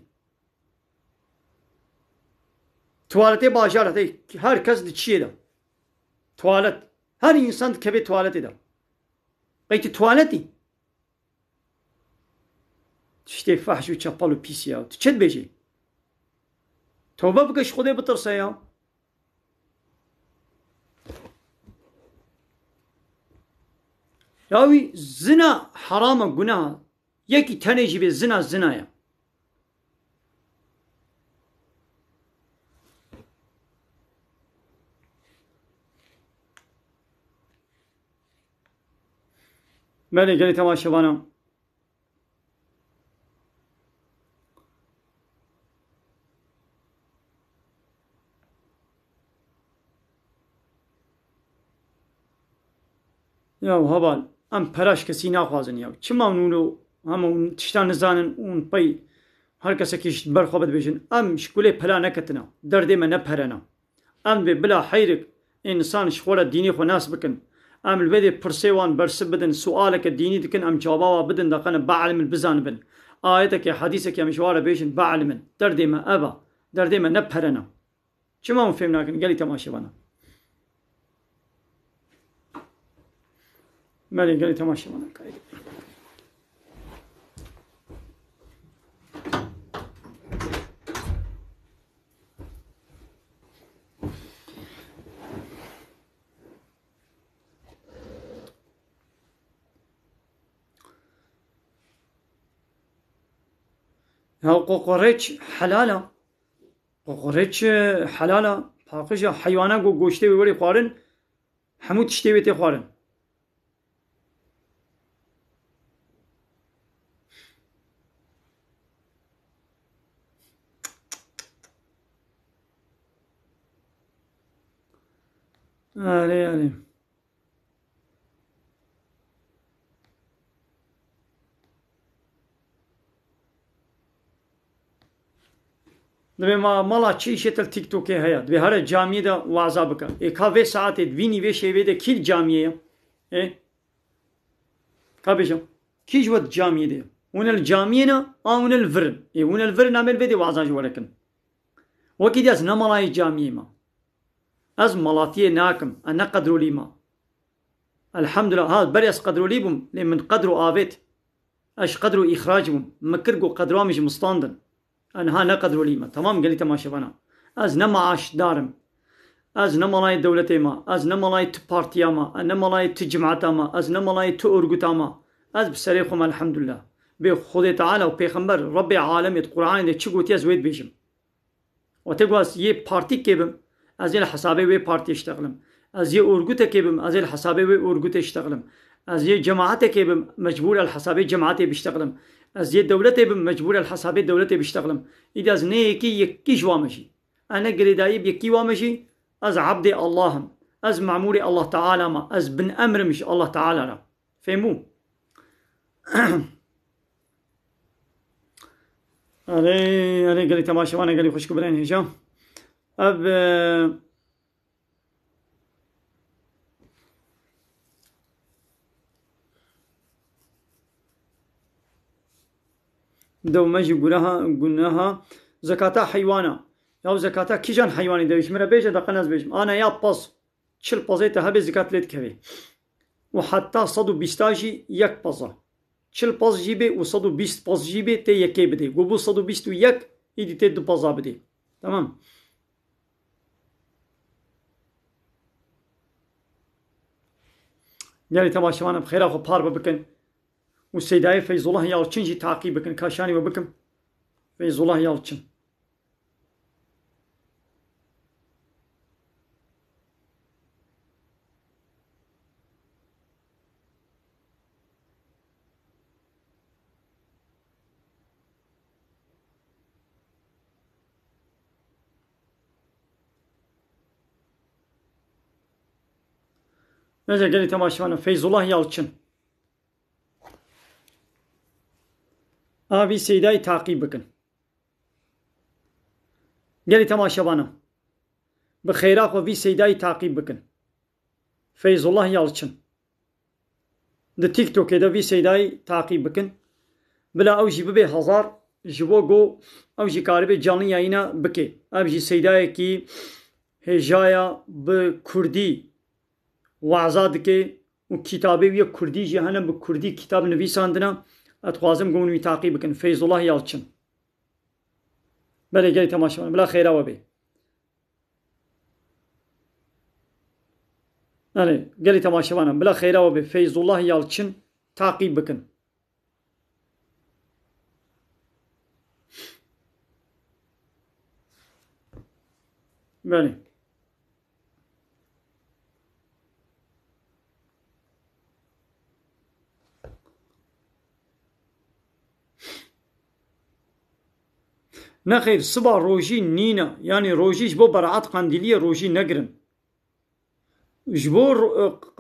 tuvalete başlar herkes de çiğ de tuvalet her insan kebe tuvalet eder peki tuvaleti işte fahş ve çapalı pis ya çet beji tövbe bıkış Xuday bitirse ya yavi zina harama günah yeki tane gibi zina ya بله گلی تماشاوانم یا هبال ام پراش کسی نخوازن یا چما اونو همون تشتان نزانن اون پی هر کسی کش برخوابت بیشن ام شکوله پلا نکتنا درد من نپرنا ام به بلا حیرک انسان شخوره دینی خو ناس بکن ام البدي برسيوان برس بدن سؤالك الديني دكن ام جوابا بدن دقنا بعلم البزان بن آيتك يا حديثك يا مشوار بيشن بعلم دردي ما أبا دردي ما نبهرنا شو ما فهمنا كن قالي تماشي وانا مالي قالي تماشي وانا قوقريش حلالة قوقريش حلالة باقيش حيوانات گوشته ويوري خوارن همو تشتي بيتي خوارن آره دبی ما مالا چی شتل تیک توکی هیا دبی هر جامعه دا وعظا بکن کاوه ساعت وینی وی شیوه دا کیل جامعه کابیشم کیش ود جامعه دا اون الجامعه نا اون الفرن اون الفرن عمل بده وعظا جوارکن وکی دیاز نمالای جامعه ما از مالاتیه ناکم انا قدرو لی ما الحمد لله هاد بری از قدرو لی بم لمن قدرو آوید اش قدرو اخراج بم مکرگو قدرو مش مستاندن أنها نقدر ليما تمام قلت ما شفنا از نمعاش دارم از نملاي دولتي ما از نملاي تبارتيا ما نملاي تجمعتا ما از نملاي تأرقتا ما از بسريخهم الحمد لله بخود تعالى وبيخمبر ربي عالم القرآن ده چه قوتي از ويد بيجم وتقواس يه بارتي كيبم از يه الحسابي وي بارتي اشتغلم از يه أرقوتا كيبم از يه الحسابي وي أرقوتا اشتغلم از يه جماعتا كيبم مجبور الحسابي جماعتي بيشتغلم از یه دولتی بم مجبور الحساب دولتی بشتغلم ایده از نه یکی جوامشی انا قریدایی یکی وامشی از عبد اللهم از معمور الله تعالى ما از بن امر مش الله تعالى را فهمو اره قلی تماشا وانا قلی خوش کبرین هشام اب دومەژی گونەها زەکاتە حیوانە یا زەکاتە کیژان حیوانی دەویش مرە بێژە دەقەنەز بێژم ئانە یا پەس چل پەزێتە هەبێ زکات لێت کەوێ و حتا 120 یەک پەزە چل پەز جی بێ و 120 پەز جی بێ تێ یەکێ بدێ گو بوو 121 ئیدی تێ دو پەزا بدێ تەمام گەلی تەماشەوانم خێرا خۆ پار بە بکەن و سەیدای فەیزوڵڵاه یاڵچنجی تاقی بکەن کاشانی بە بکەم فەیزوڵڵاه یاڵچن نەجە گەلی تەماشەوانم فەیزوڵڵاه یاڵچن ئاوی سەیدای تاقی بکەن گەلی تەماشەوانم بە خێرا خۆ ڤی سەیدای تاقی بکەن فەیزوڵڵاه یاڵچن د تیکتۆکێدا ڤی سەیدای تاقی بکەن بلا ئەوژی ببێ هەزار ji bo got ew jî karibê canlı yayîna bike ev jî sêydayekî hêjaya bi kurdî weza dike û kitabê wî kurdî jî hene bi kurdî kitab nivîsandina ez dixwazim got wî taqî bikin Feyzullah Yalçın belê gelê temaşavan bila xêra we bê belê gelê temaşevanan bila xêra we bê Feyzullah Yalçın taqî bikin belê nexêr siba rojî nîne yanî rojî ji bo bereat qendîliyê rojî negirin ji bo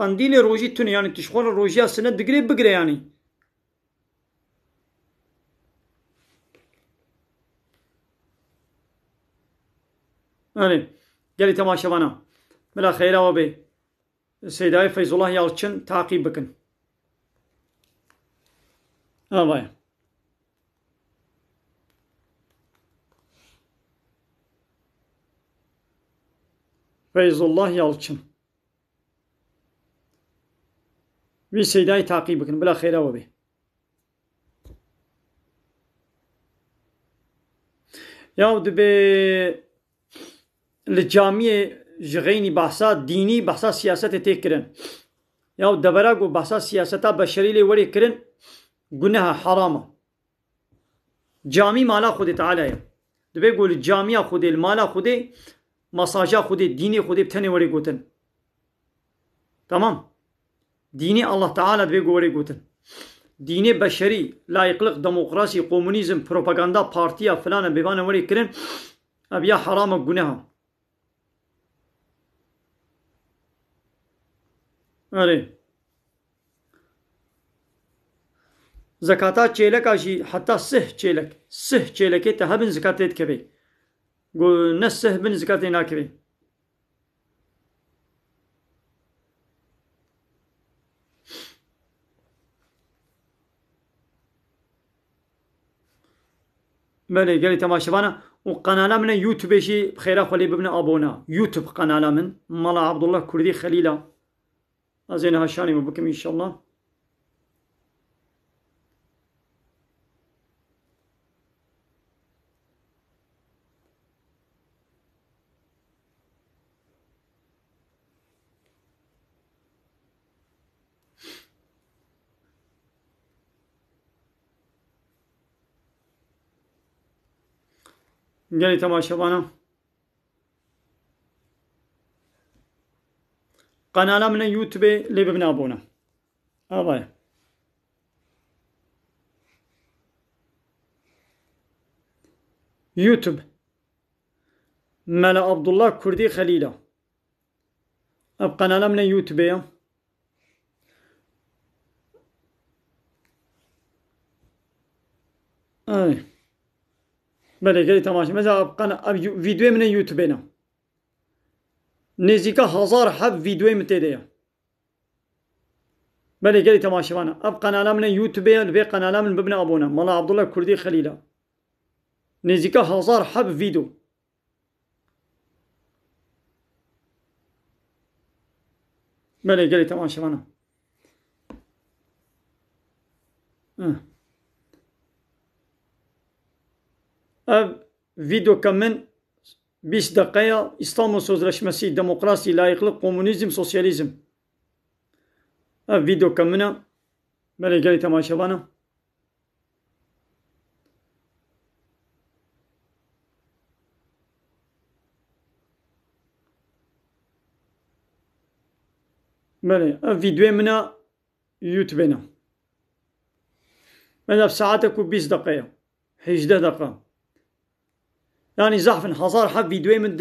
qendîlê rojî tune yanî tişxwara rojiya sinet digire bigire yanî belê gelê temaşevanan bila xêra we bê Sêydayê Feyzullah Yalçın taqî bikin avaya Feyzullah Yalçın wî Sêydayê taqî bikin bila xêra we bê ya dibe li camiyê ji xeynî behsa dînî behsa siyasetê tê kirin ya debera got behsa siyaseta beşerî lê werê kirin guneha herama camî mala Xwedê Teala ye dibe got li camiya Xwedê li mala Xwedê mesaja Xwedê dînê Xwedê bi tenê werê gotin tamam dînê Allah Teala dibe got werê gotin dînê beşerî layıklık demokrasî komünîzm propaganda partiya filan e bêvanê werê kirin ev ya herama guneha erê zekata çêleka jî heta sih çêlekê te hebin zikat lê dikeve got ne sih bin zikat lê nakeve belê gelê temaşevana û qenala min e YouTubeê jî bi xêra xwe lê bibine abona YouTube qenala min mala Abdullah Kurdî Xelîla ez ê niha şanê me bikim înşallah gelê temaşevana qenala min e YouTubeê lê bibine abona avaya YouTube Mela Abdullah Kurdî Xelîla ev qenala min e YouTubeê ye belê gelê temaşe meza ev vîdyoyê min e YouTubeê ne nêzîka 1000 hev vîdyoyê min tê de ye بله گلی تماشاوانه اب قنالا من یوتیوب به قنالا من ببنه ابونه مالا عبدالله کردی خلیلا نزدیکا 1000 حب ویدیو بله گلی تماشاوانه اب ویدیو کمن 20 dakikaya İstanbul Sözleşmesi, demokrasi, layıklık, komünizm, sosyalizm. Video kamına böyle geli temaşa bana. Böyle video mına YouTube'na. Ben ساعتك و 20 dakikaya. 11 dakika. Yani zahfen hazar hab video من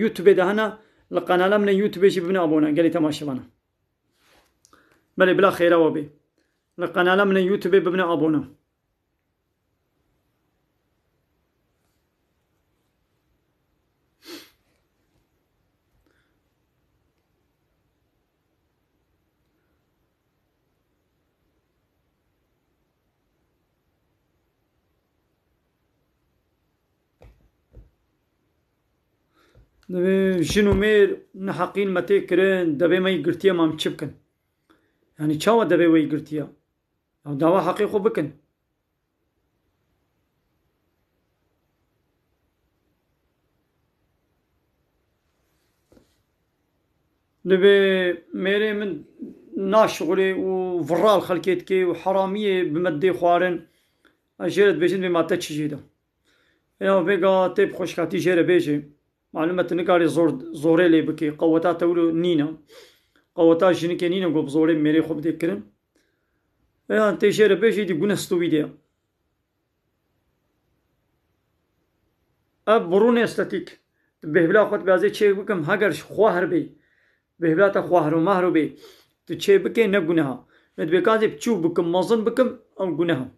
YouTube'da hana القناة من YouTube شي ببنا أبونا قال لي تماشى بنا بلي بلا خير وبي القناة من YouTube ببنا أبونا جنو مير نحقين متى كرين دبي ما يقرتيا ما متشبكن يعني شاو دبي ويقرتيا أو دوا حقيقة بكن دبي ميري من ناشغلي وفرال خلكيتكي وحرامية بمدي خوارن أجيرت بيجن بما تتشجيدا يا بيقا تيب خوشكاتي جيرة بيجي معلومة نقاري زوري لي بكي قوتا تولو نينا قوتا جنكي نينا قوب زوري ميري خوب ديكرن يا انتي جيرة بيجي دي قنستو بيديا اب بروني استاتيك بهبلا خود بازي چه بكم هاگر خواهر بي بهبلا تا خواهر و مهر بي تو چه بكي نه گناها ند بكازي بچو بكم مزن بكم ام گناها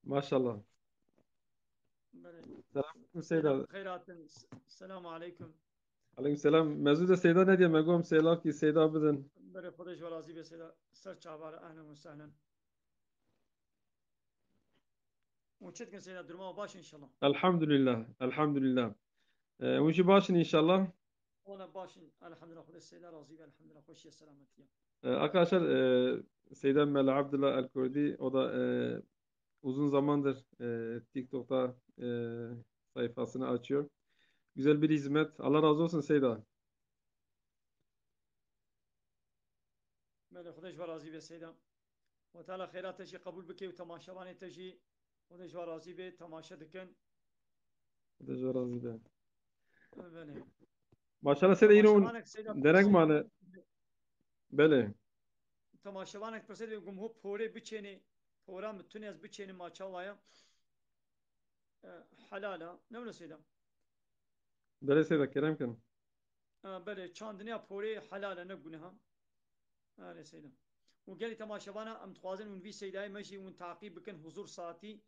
Maşallah. Selam Seyda. خيرات السلام عليكم Aleykümselam. Mevzuda Seyda ne diye megom Seyda ki Seyda bidin. بري خودش ورازي بسيدا سر چابار اهلا وسهلا وچتكن سيدا درما باش ان شاء الله Elhamdülillah. Elhamdülillah. Unji başın inşallah. وانا باش الحمد لله خودش سيدا راضي الحمد لله خوش سلامتي Arkadaşlar Seyda Mel Abdullah El Kurdi o da uzun zamandır TikTok'ta sayfasını açıyor. Güzel bir hizmet. Allah razı olsun Seyda. مالي خودش ورازي بسيدا وتعالى خيرات تجي قبول بكي وتماشاواني تجي خودش ورازي به تماشا دكن Allah razı be. بله Maşallah Seyda yine un تماشاوانك سيدا derek mane. Bele. تماشاوانك برسيد يقوم هو بوري بچيني پورا متوني از بچيني ما چاوايا حلالا نمنا سيدا Bele Seyda kerem kin. بله چاندنيا پوري حلالا نگونها آره سيدا وقالي تماشاوانا ام تخوازن ون في سيداي ماشي ون تعقيب بكن حضور ساعتي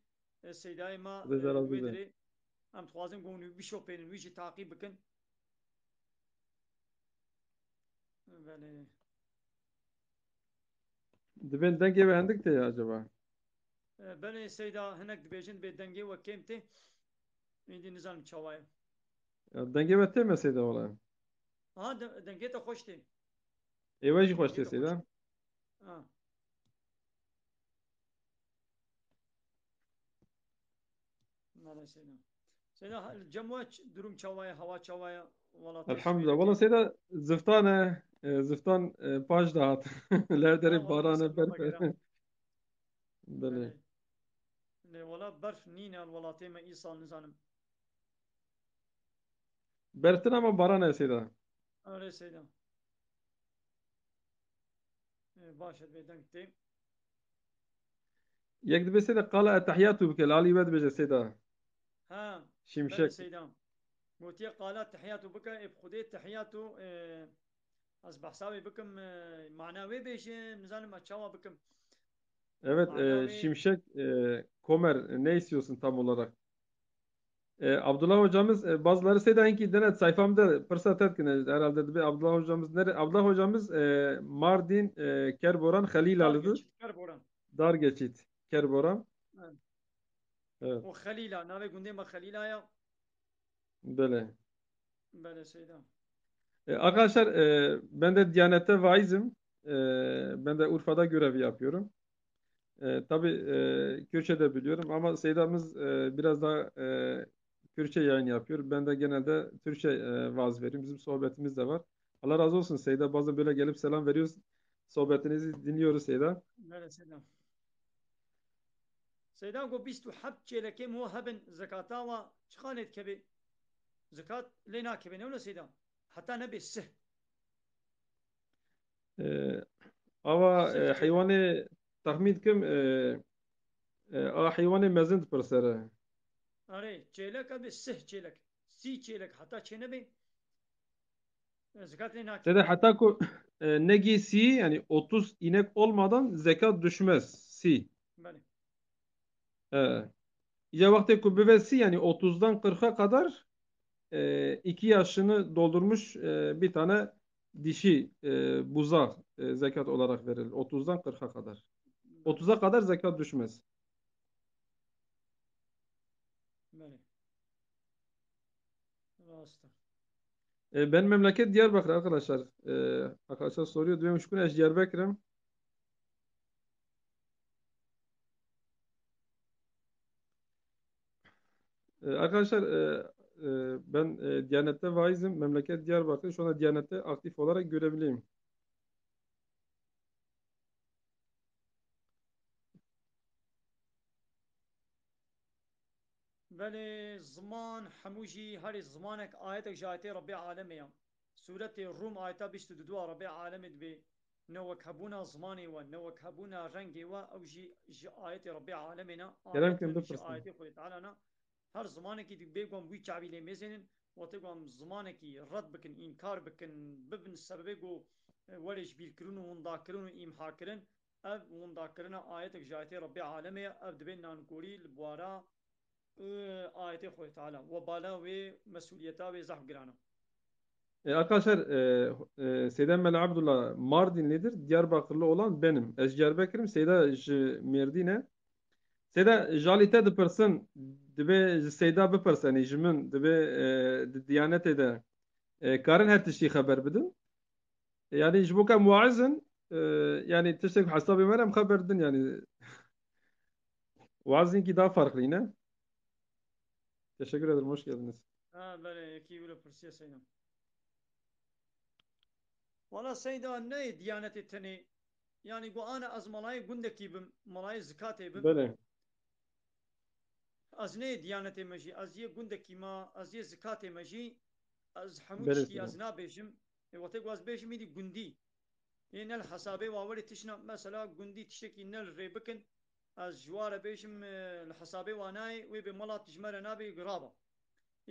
سيداي ما Allah razı be. ويدري ام تخوازن قوم بيشو بين ويجي تعقيب بكن بله Diben denge beğendik de ya acaba. بله سيدا هناك دبيجن بدنجي وكيمتي عندي نظام چوايا Ya denge beğenme Seyda ola. ها دنجي تا خوشتي Evacı hoş de Seyda. اه مالا سيدا سيدا الجموع دروم چوايا هوا چوايا والله Elhamdülillah. Valla Seyda zıftane zıftan paj dağıt. Lerderi barane berfe. Bele. ولا برف نينا الولاتي ما ايصال نزانم Berftin ama barane Seyda. اه سيدا باشا بدنجتي Yek dibe Seyda kala ettehiyyatu bike. Lali ved bece Seyda. ها بله Şimşek. سيدا قلت قالت تحياتو بك بخدي تحياتو اصبح ساوي بكم معناوي بيش نزانم اتشاوا بكم Evet معناوي Şimşek Komer ne istiyorsun tam olarak? Abdullah hocamız bazıları saydan ki denet sayfamda fırsat etkine herhalde bir Abdullah hocamız nere Abdullah hocamız Mardin Kerboran Dar Halilalı'dır. geçit. Kerboran. Dar geçit Kerboran. Evet. Evet. O Halila. Nave günde ma Halila'ya. Böyle. Böyle Seyda. Arkadaşlar ben de Diyanet'te vaizim. Ben de Urfa'da görev yapıyorum. Tabii Kürtçe de biliyorum ama Seyda'mız biraz daha Kürtçe yayın yapıyor. Ben de genelde Türkçe vaaz veriyorum. Bizim sohbetimiz de var. Allah razı olsun Seyda. Bazen böyle gelip selam veriyoruz. Sohbetinizi dinliyoruz Seyda. Böyle Seyda. Seyda go bistu hab çeleke mu haben zekata ve çıkanet kebe. Zekat lena kebe ne öyle Seyda. Hatta ne be sih. E, Ama Sih çelek. hayvanı tahmin kim hayvanı mezin pırsere. Are çelek abi sih çelek. Si çelek. Hatta çene be. Zekat lena kebe. Seyda hatta negi si yani 30 inek olmadan zekat düşmez. Si. Böyle. E, Ya vakti kubbesi yani 30'dan 40'a kadar 2 yaşını doldurmuş bir tane dişi buza zekat olarak verilir. 30'dan 40'a kadar. Böyle 30'a Seyda. kadar zekat düşmez. Böyle. Rasta. Ben memleket Diyarbakır arkadaşlar. Arkadaşlar soruyor. Diyorum şu gün eş Diyarbakır'ım. Arkadaşlar ben Diyanet'te vaizim. Memleket Diyarbakır. Şu anda Diyanet'te aktif olarak görevliyim. بله زمان حموجي هاري زمانك آياتك جايتي ربي عالمي سورة الروم آياتا بيشت دوا ربي عالمي دبي نوك هبونا زماني و نوك هبونا رنگي و او جي آياتي ربي عالمنا Kerem آيات kim جي bipırsın. آياتي خوي تعالى هر زمانك دي بيقوم وي شعبي لي ميزنن وتقوم زمانك رد بكن إنكار بكن ببن السبب وليش بيركرون ونداكرون إمحاكرن أب ونداكرنا آياتك جايتي ربي عالمي أب دبنا نقولي البوارا ayeti koy Teala ve bala ve mesuliyeta ve zahf girana. Arkadaşlar Seydem Abdullah Mardinlidir. Diyarbakırlı olan benim. Ez Diyarbakır'ım. Seyda Merdine. Seyda jalite dipırsın. Dibe Seyda bipırsın. Yani jimin dibe Diyanete de karın her tişi haber bidin. Yani jbuka muazzin yani tiştek hasabı merem haber din yani. Vaazin ki daha farklı yine. Teşekkür ederim. Hoş geldiniz. Ha böyle ki böyle pırsiye seydam. Valla seyda ne diyaneti teni yani bu ana az malayı gündeki bim malayı zikat ebim Böyle. az ne diyaneti meji az ye gündeki ma az ye zikat meji az hamuç Böyle ki az Seydam. na bejim ve tek az bejim idi gündi yani el hasabe ve avali tişna mesela gündi tişeki nel rebekin az jwara bejim el hasabe ve anay ve be malat tijmara nabi graba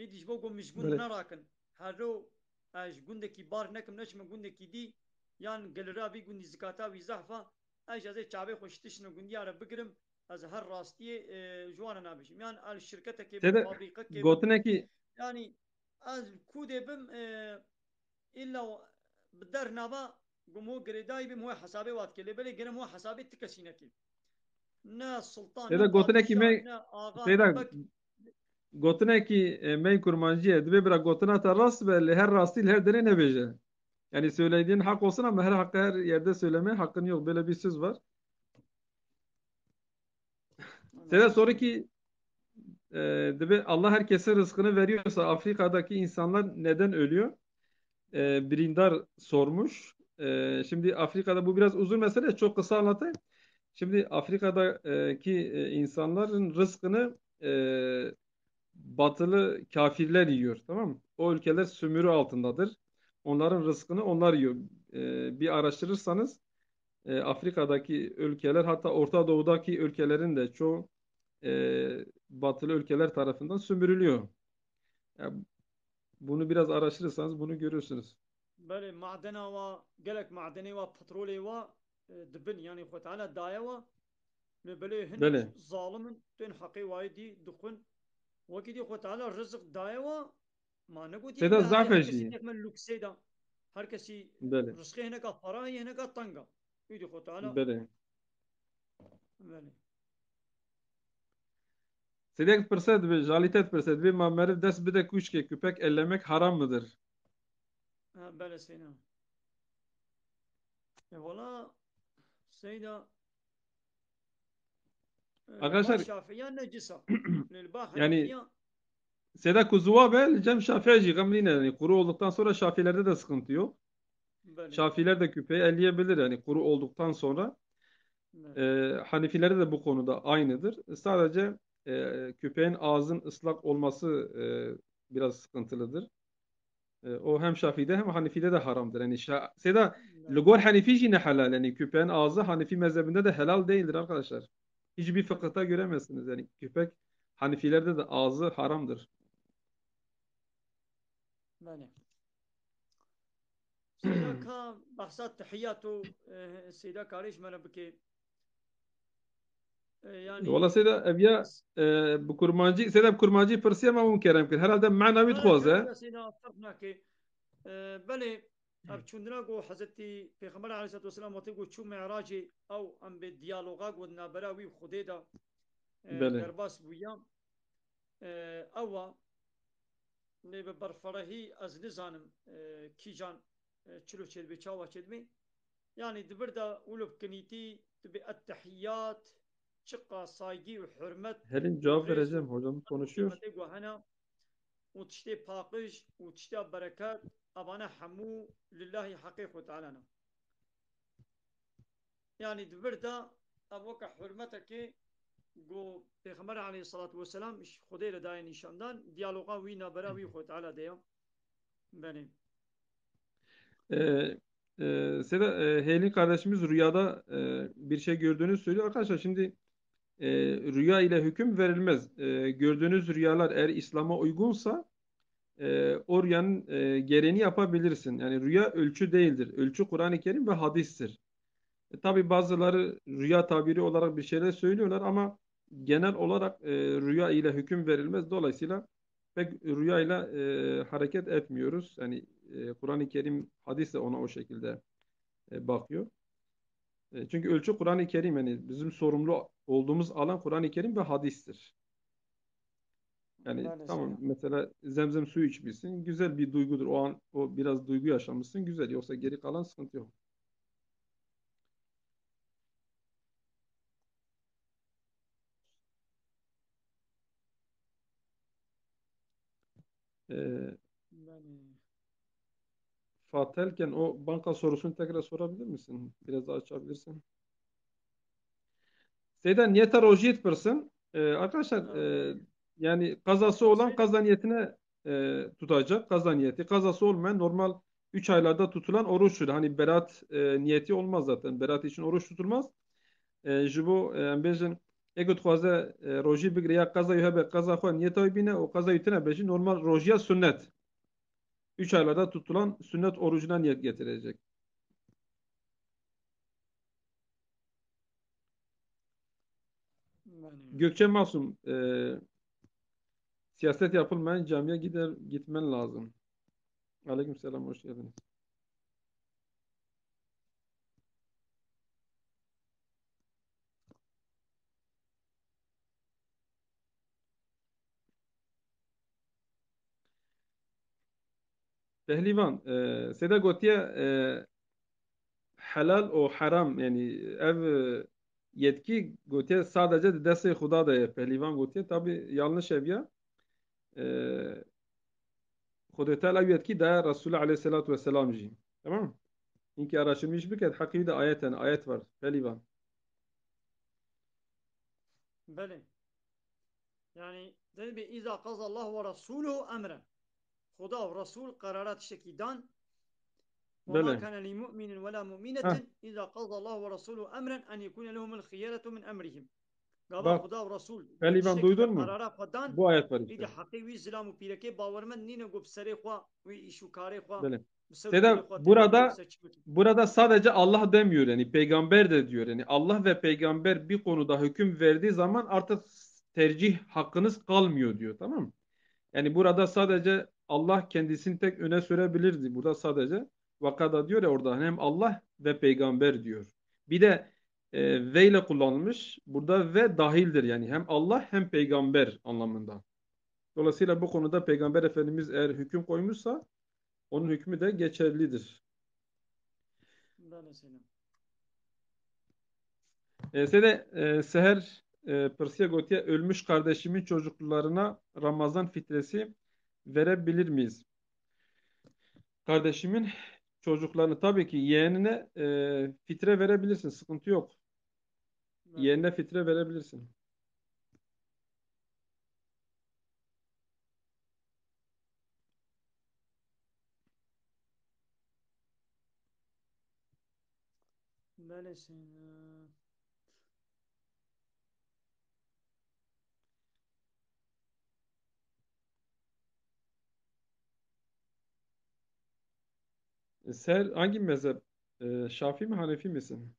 ایدیش بو گم مشگون Böyle. نراکن هر رو اج گنده کی بار نکم نشم گنده کی دی یان گلرا بی گندی زکاتا وی زحفا اج از چابه خوشتش نو گندی ara بگرم از هر راستی جوانا نابشم یان ال şirkete ki bim Seyda fabrika ki bim gotine ki yani az kude bim illa بدر نابا قمو قريداي بم هو حسابي وات كلي بلي قرم هو حسابي تكسينه كي نا سلطان نا Seyda gotine ki padişah me نا آغا نا Seyda بك gotine ki me kurmancıya dibe bırak gotine ta rast ve her rastil her dene ne beje. Yani söylediğin hak olsun ama her hakkı her yerde söyleme hakkın yok. Böyle bir söz var. Size soru ki dibe Allah herkese rızkını veriyorsa Afrika'daki insanlar neden ölüyor? Birindar sormuş. Şimdi Afrika'da bu biraz uzun mesele. Çok kısa anlatayım. Şimdi Afrika'daki insanların rızkını batılı kafirler yiyor. Tamam mı? O ülkeler sömürü altındadır. Onların rızkını onlar yiyor. Bir araştırırsanız Afrika'daki ülkeler hatta Orta Doğu'daki ülkelerin de çoğu batılı ülkeler tarafından sömürülüyor. Yani bunu biraz araştırırsanız bunu görürsünüz. بله معدنا و قالك معدني و بترولي و دبن يعني خو تعالى دايوا بله هنج Böyle. ظالم تين حقي وايدي دخن وەکی دی خۆ تەعالی ڕزق دایەوە ما نەگوتی سيدا لە هەردی هەر زعفشي. کەسی نێکمە لوکسێدا هەر کەسی بله ڕزقی هێنەکە پەڕای هێنەکە تەنگە وی دی خۆ تەعالی بله. بەێ Sedek pırset ve jalitet pırset ve ma meriv dest bide kuşke köpek ellemek haram mıdır? بەێ سێنا وەڵا سەیدا Arkadaşlar شافعیان نەجسە لێلبا yani حەنەفیە Seda kuzuva ve Cem Şafii'ci gamline yani kuru olduktan sonra Şafilerde de sıkıntı yok. بەێ Şafiler de küpeyi elleyebilir yani kuru olduktan sonra. Hanefilerde de bu konuda aynıdır. Sadece köpeğin ağzın ıslak olması biraz sıkıntılıdır. O hem Şafii'de hem Hanefi'de de haramdır. Yani Seda Lugol Hanefici ne helal? Yani köpeğin ağzı Hanefi mezhebinde de helal değildir arkadaşlar. Hiçbir fıkıhta göremezsiniz. Yani köpek Hanefilerde de ağzı haramdır. بله سیدا کا بحثات تحیات و سیدا کاریش منه بکی yani Valla Seda evya bu kurmancı Seda bu kurmancı pırsıya mı mum kerem kir. Herhalde manavi txoze. سیدا فرق ناکه بله اب چوندنا گو حضرتی پیغمبر علیه الصلاه والسلام وقتی گو چو معراجی او ام به دیالوگا گو نابراوی خودی دا Bele. درباس بویام او ne be barfarahi az nizanım kijan çilo çelbi çava çelmi yani dibirda ulub kiniti tibi ettehiyyat çıkka saygı ve hürmet Helin cevap rez vereceğim. u Hocam konuşuyor. kıymeti guhana u tişte pakış u tişte berekat abana hamu lillahi hakiku ta'alana yani dibirda abaka hürmeteki گو پیغمبر علیه الصلاة والسلام خدای را دای نشاندن دیالوگا وی نبره وی خود تعالی دیم benim. Seda Helin kardeşimiz rüyada bir şey gördüğünü söylüyor. Arkadaşlar şimdi rüya ile hüküm verilmez. Gördüğünüz rüyalar eğer İslam'a uygunsa o rüyanın gereğini yapabilirsin. Yani rüya ölçü değildir. Ölçü Kur'an-ı Kerim ve hadistir. Tabii bazıları rüya tabiri olarak bir şeyler söylüyorlar ama genel olarak rüya ile hüküm verilmez. Dolayısıyla pek rüya ile hareket etmiyoruz. Yani Kur'an-ı Kerim, hadis de ona o şekilde bakıyor. Çünkü ölçü Kur'an-ı Kerim yani bizim sorumlu olduğumuz alan Kur'an-ı Kerim ve hadistir. Yani tamam mesela zemzem suyu içmişsin. Güzel bir duygudur. O an o biraz duygu yaşamışsın. Güzel. Yoksa geri kalan sıkıntı yok. Fatelken o banka sorusunu tekrar sorabilir misin? Biraz daha açabilirsin. Seyden niyete rojiyet pırsın. Arkadaşlar yani kazası olan kaza niyetine tutacak. Kaza niyeti. Kazası olmayan normal 3 aylarda tutulan oruçtur. Hani berat niyeti olmaz zaten. Berat için oruç tutulmaz. Jibo bejin egot xwaze rojî bigire ya qazayı hebe qaza xwe niyeta bine o qazayı tine beji normal rojiya sünnet. 3 aylarda tutulan sünnet orucuna niyet getirecek. Gökçe Masum siyaset yapılmayan camiye gitmen lazım. Aleykümselam, hoş geldiniz. Pehlivan, Seda gotiye helal o haram yani ev yetki gotiye sadece deste Xuda da pehlivan gotiye tabi yanlış ev ya. Xuda Teala yetki da Resulü Aleyhisselatü Vesselam ji. Tamam mı? İnki araştırmış bir kez hakiki de ayet var. Pehlivan. Beli. Yani dedi bir İza kazallahu ve Resuluhu emren. Xuda ve Resul kararat şekidan وما كان لمؤمن ولا مؤمنة إذا قضى الله ورسوله أمرا أن يكون لهم الخيارة من أمرهم. Gaba Xuda ve Resul. Pehlivan duydun mu? Bu ayet var işte. Hakiki İslam'ı pireke bavarmen nine gop sere xwa ve işu kare xwa. Böyle. Seda burada sadece Allah demiyor yani peygamber de diyor yani Allah ve peygamber bir konuda hüküm verdiği zaman artık tercih hakkınız kalmıyor diyor, tamam mı? Yani burada sadece Allah kendisini tek öne sürebilirdi. Burada sadece vakada diyor ya orada hem Allah ve peygamber diyor. Bir de ve ile kullanılmış. Burada ve dahildir yani hem Allah hem peygamber anlamında. Dolayısıyla bu konuda Peygamber Efendimiz eğer hüküm koymuşsa onun hükmü de geçerlidir. Bəli Seyyidəm. Seher Pırsı'ya Goti'ye ölmüş kardeşimin çocuklarına Ramazan fitresi verebilir miyiz? Kardeşimin çocuklarını tabii ki yeğenine fitre verebilirsin. Sıkıntı yok. Bəli. Yeğenine fitre verebilirsin. Bəli Seyyidəm. Seher hangi mezhep? Şafii mi Hanefi misin?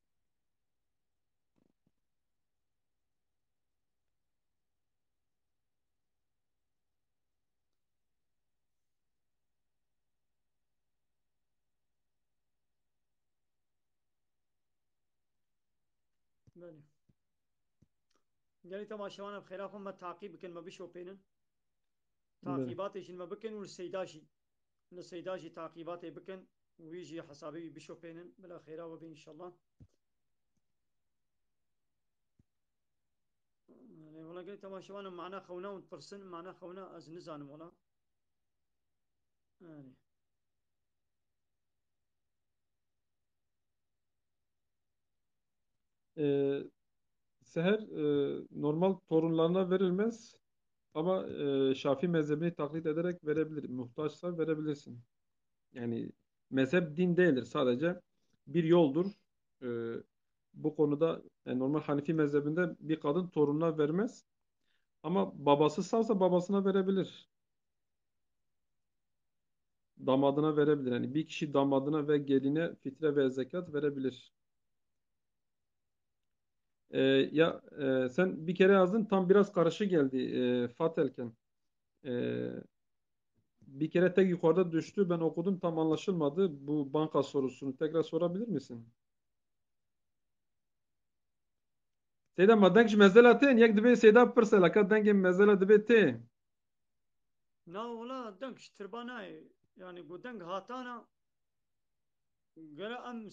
Bəli. Gelî temaşawana bixêra xwe me takîb bikin, me bişopênin. Evet. Takîbatê jî me bikin û li Seyda jî. Li Seyda jî takîbatê bikin. Wî jî hesabî wî bişopênin. Bila xêra we bê inşallah. Wala gelî temaşawanan mana xewna û dipirsin, mana xewna ez nizanim wala. Yani. Seher normal torunlarına verilmez ama Şafii mezhebini taklit ederek verebilir. Muhtaçsa verebilirsin. Yani mezhep din değildir. Sadece bir yoldur. E, Bu konuda normal Hanifi mezhebinde bir kadın torununa vermez. Ama babası sağsa babasına verebilir. Damadına verebilir. Yani bir kişi damadına ve geline fitre ve zekat verebilir. Sen bir kere yazdın tam biraz karışık geldi Fatelken. E, Bir kere tek yukarıda düştü. Ben okudum tam anlaşılmadı. Bu banka sorusunu tekrar sorabilir misin? Seyda ma denkş mezela te yek dibe seyda pirsela ka dengê mezela dibe te. Na wala denk ji tirba nayê. Yani got deng hatana gere em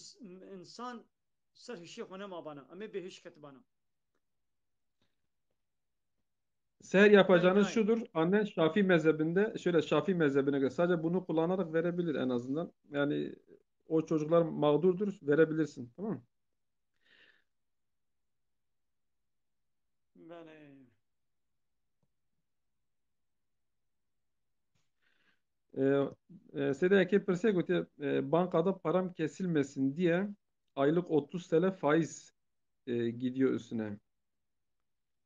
insan ser hişê xwe nema bana. Em ê bêhişt ketibana. Seher Deng yapacağınız nayê. şudur. Annen Şafii mezhebinde şöyle Şafii mezhebine göre sadece bunu kullanarak verebilir en azından. Yani o çocuklar mağdurdur verebilirsin. Tamam mı? Bəli. Seda Eke Perse Gotiye, bankada param kesilmesin diye aylık 30 TL faiz gidiyor üstüne.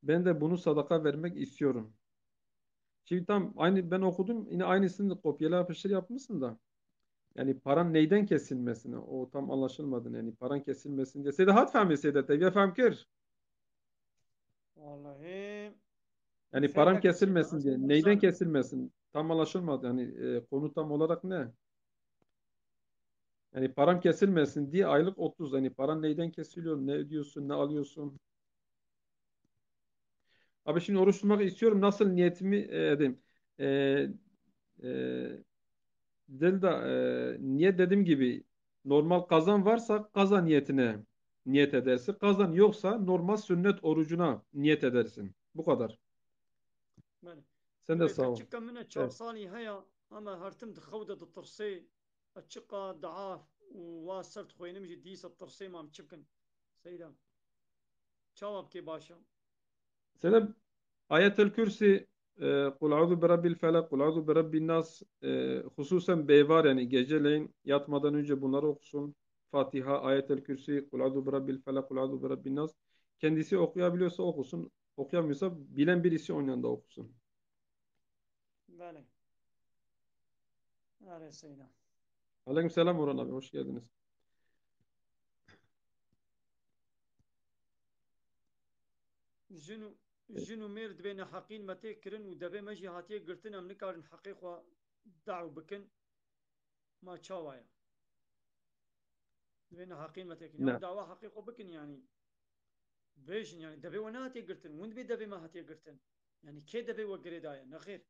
Ben de bunu sadaka vermek istiyorum. Şimdi tam aynı ben okudum yine aynısını kopyala yapıştır yapmışsın da. Yani paran neyden kesilmesine o tam anlaşılmadı yani paran kesilmesin diye. Seda hat fehmi Seda te feham kir. Vallahi Yani fêm param nekir Seyda. kesilmesin Ez diye. Neyden nizanim. kesilmesin? Tam anlaşılmadı. Yani konu tam olarak ne? Yani param kesilmesin diye aylık 30. Yani paran neyden kesiliyor? Ne ödüyorsun? Ne alıyorsun? Abi şimdi oruç tutmak istiyorum. Nasıl niyetimi edeyim? E, e, Delda niyet dediğim gibi normal kazan varsa kazan niyetine niyet edersin. Kazan yoksa normal sünnet orucuna niyet edersin. Bu kadar. Bəli. Sen de Divê sağ ol. keçika min e 4 Evet. salî heya ama hertim dixewde di tirsê açıqa daaf û wa ser dixwênim jî dîsa tirsê mam çi bikin Seyda. Çawa bikê baş e. Sen Ayet-el Kürsi, Kul a'udhu bi rabbil felak, Kul a'udhu bi rabbin nas, hususen beyvar yani geceleyin yatmadan önce bunları okusun. Fatiha, Ayet-el Kürsi, Kul a'udhu bi rabbil felak, Kul a'udhu bi rabbin nas. Kendisi okuyabiliyorsa okusun. Okuyamıyorsa bilen birisi onun yanında okusun. Bəli. Bəli Seyda. Aleykümselam Orhan abi, hoş geldiniz. Jin jin û mêr dibêne heqîn me tê kirin û devê me jî hatiye girtin em nikarin heqê xwe daw bikin ma çawa ye dibêne heqîn me tê kirin ya Ne? dawa heqê xwe bikin yani bêjin yani devê we ne hatiye girtin hûn dibê devê me hatiye girtin yani kê devê we girê daye nexêr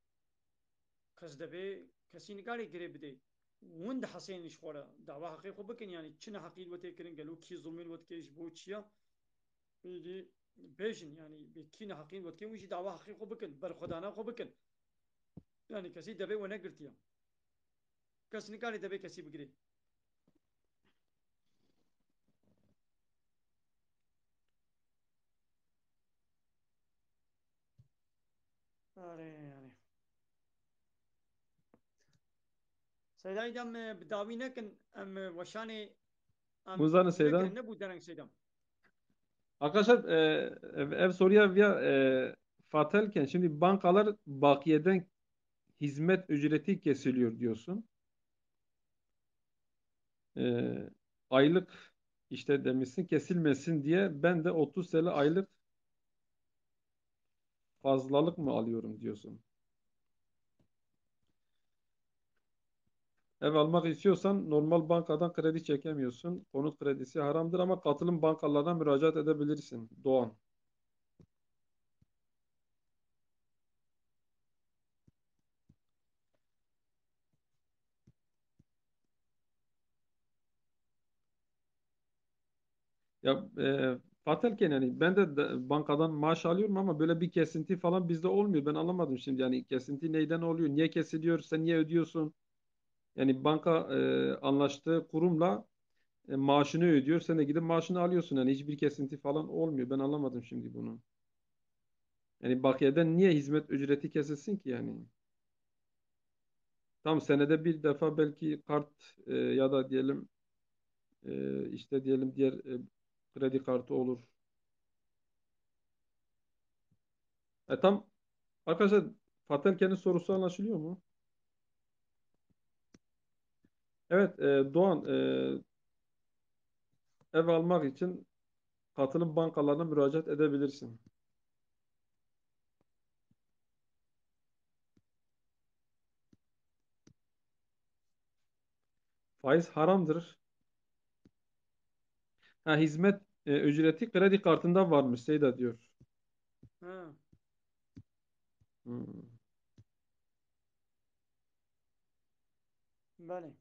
kes devê kesî nikarê girê bide hûn dihesênin ji xwe re dawa heqê xwe bikin yani çi ne heqî we tê kirin gelo kî zûmên we dike ji bo çi ye bêjin yani kî ne heqîn we dike wî jî dawa heqê xwe bikin berxwedana xwe bikin yani kesî devê we negirtiye kes nikarê devê kesî bigirê yani Seydayî dem bi dawî nekin em weşanê em Muzanı bû nekirin Seyda. nebû dereng Seydam. Arkadaşlar ev soruya via Fatelken şimdi bankalar bakiyeden hizmet ücreti kesiliyor diyorsun. E, aylık işte demişsin kesilmesin diye ben de 30 TL aylık fazlalık mı alıyorum diyorsun. Ev almak istiyorsan normal bankadan kredi çekemiyorsun. Konut kredisi haramdır ama katılım bankalarına müracaat edebilirsin. Doğan. Ya Fatelken yani ben de bankadan maaş alıyorum ama böyle bir kesinti falan bizde olmuyor. Ben anlamadım şimdi yani kesinti neyden oluyor? Niye kesiliyor? Sen niye ödüyorsun? Yani banka anlaştığı kurumla maaşını ödüyor. Sen de gidip maaşını alıyorsun. Yani hiçbir kesinti falan olmuyor. Ben anlamadım şimdi bunu. Yani bakiyeden niye hizmet ücreti kesilsin ki yani? Tam senede bir defa belki kart ya da diyelim işte diyelim diğer kredi kartı olur. Tam arkadaşlar Fatelke'nin sorusu anlaşılıyor mu? Evet Doğan ev almak için katılım bankalarına müracaat edebilirsin. Faiz haramdır. Ha, hizmet ücreti kredi kartında varmış Seyda diyor. Ha, Hmm. bale.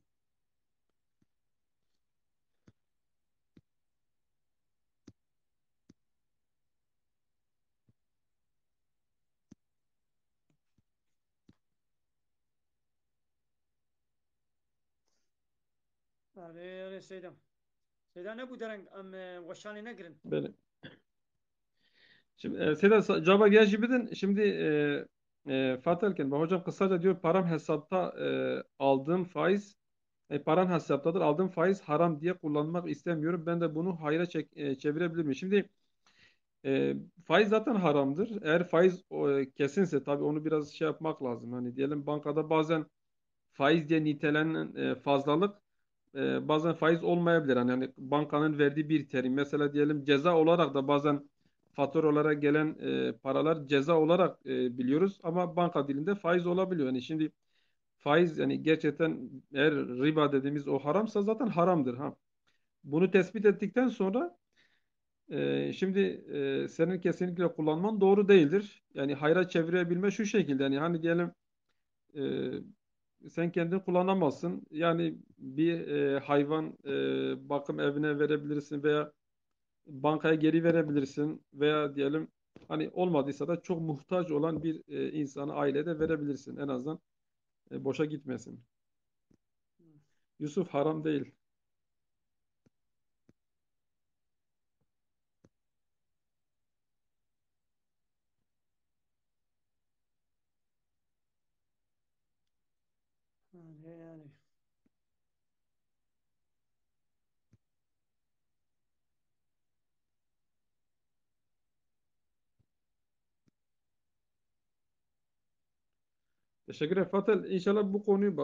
Arê Seydam. Seyda nebû dereng em weşanê nekirin. Böyle. Şimdi Seda cevaba gelişibildin. Şimdi Fatelken hocam kısaca diyor param hesapta aldığım faiz paran hesaptadır. Aldığım faiz haram diye kullanmak istemiyorum. Ben de bunu hayra çevirebilir miyim? Şimdi faiz zaten haramdır. Eğer faiz kesinse tabii onu biraz şey yapmak lazım. Hani diyelim bankada bazen faiz diye nitelenen fazlalık bazen faiz olmayabilir. Hani bankanın verdiği bir terim. Mesela diyelim ceza olarak da bazen fatura olarak gelen paralar ceza olarak biliyoruz ama banka dilinde faiz olabiliyor. Yani şimdi faiz yani gerçekten eğer riba dediğimiz o haramsa zaten haramdır. Ha. Bunu tespit ettikten sonra şimdi senin kesinlikle kullanman doğru değildir. Yani hayra çevirebilme şu şekilde. Yani hani diyelim sen kendin kullanamazsın. Yani bir hayvan bakım evine verebilirsin veya bankaya geri verebilirsin veya diyelim hani olmadıysa da çok muhtaç olan bir insana ailede verebilirsin. En azından boşa gitmesin. Yusuf haram değil. Yani. Teşekkür ederim Fatel. İnşallah bu konuyu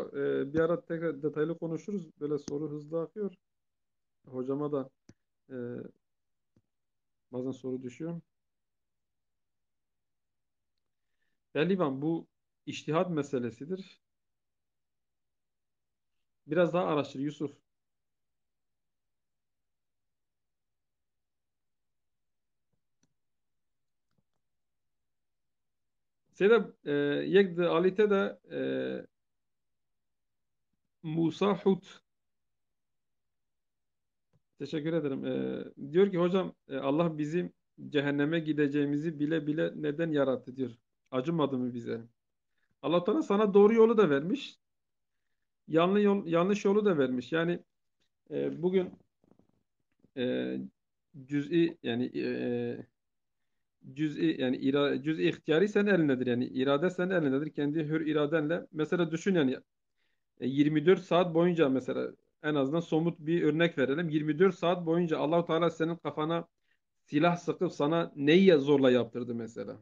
bir ara tekrar detaylı konuşuruz. Böyle soru hızlı akıyor. Hocama da e, bazen soru düşüyor. Pehlivan, bu içtihat meselesidir. Biraz daha araştır Yusuf. Seyda yek de alite de Musa Hut. Teşekkür ederim. Diyor ki hocam, Allah bizim cehenneme gideceğimizi bile bile neden yarattı diyor. Acımadı mı bize? Allah Teala sana doğru yolu da vermiş. Yanlış yolu da vermiş. Yani bugün e, cüz'i yani cüz'i ihtiyari senin elindedir. Yani irade senin elindedir. Kendi hür iradenle. Mesela düşün yani 24 saat boyunca mesela en azından somut bir örnek verelim. 24 saat boyunca Allahu Teala senin kafana silah sıkıp sana neyi zorla yaptırdı mesela?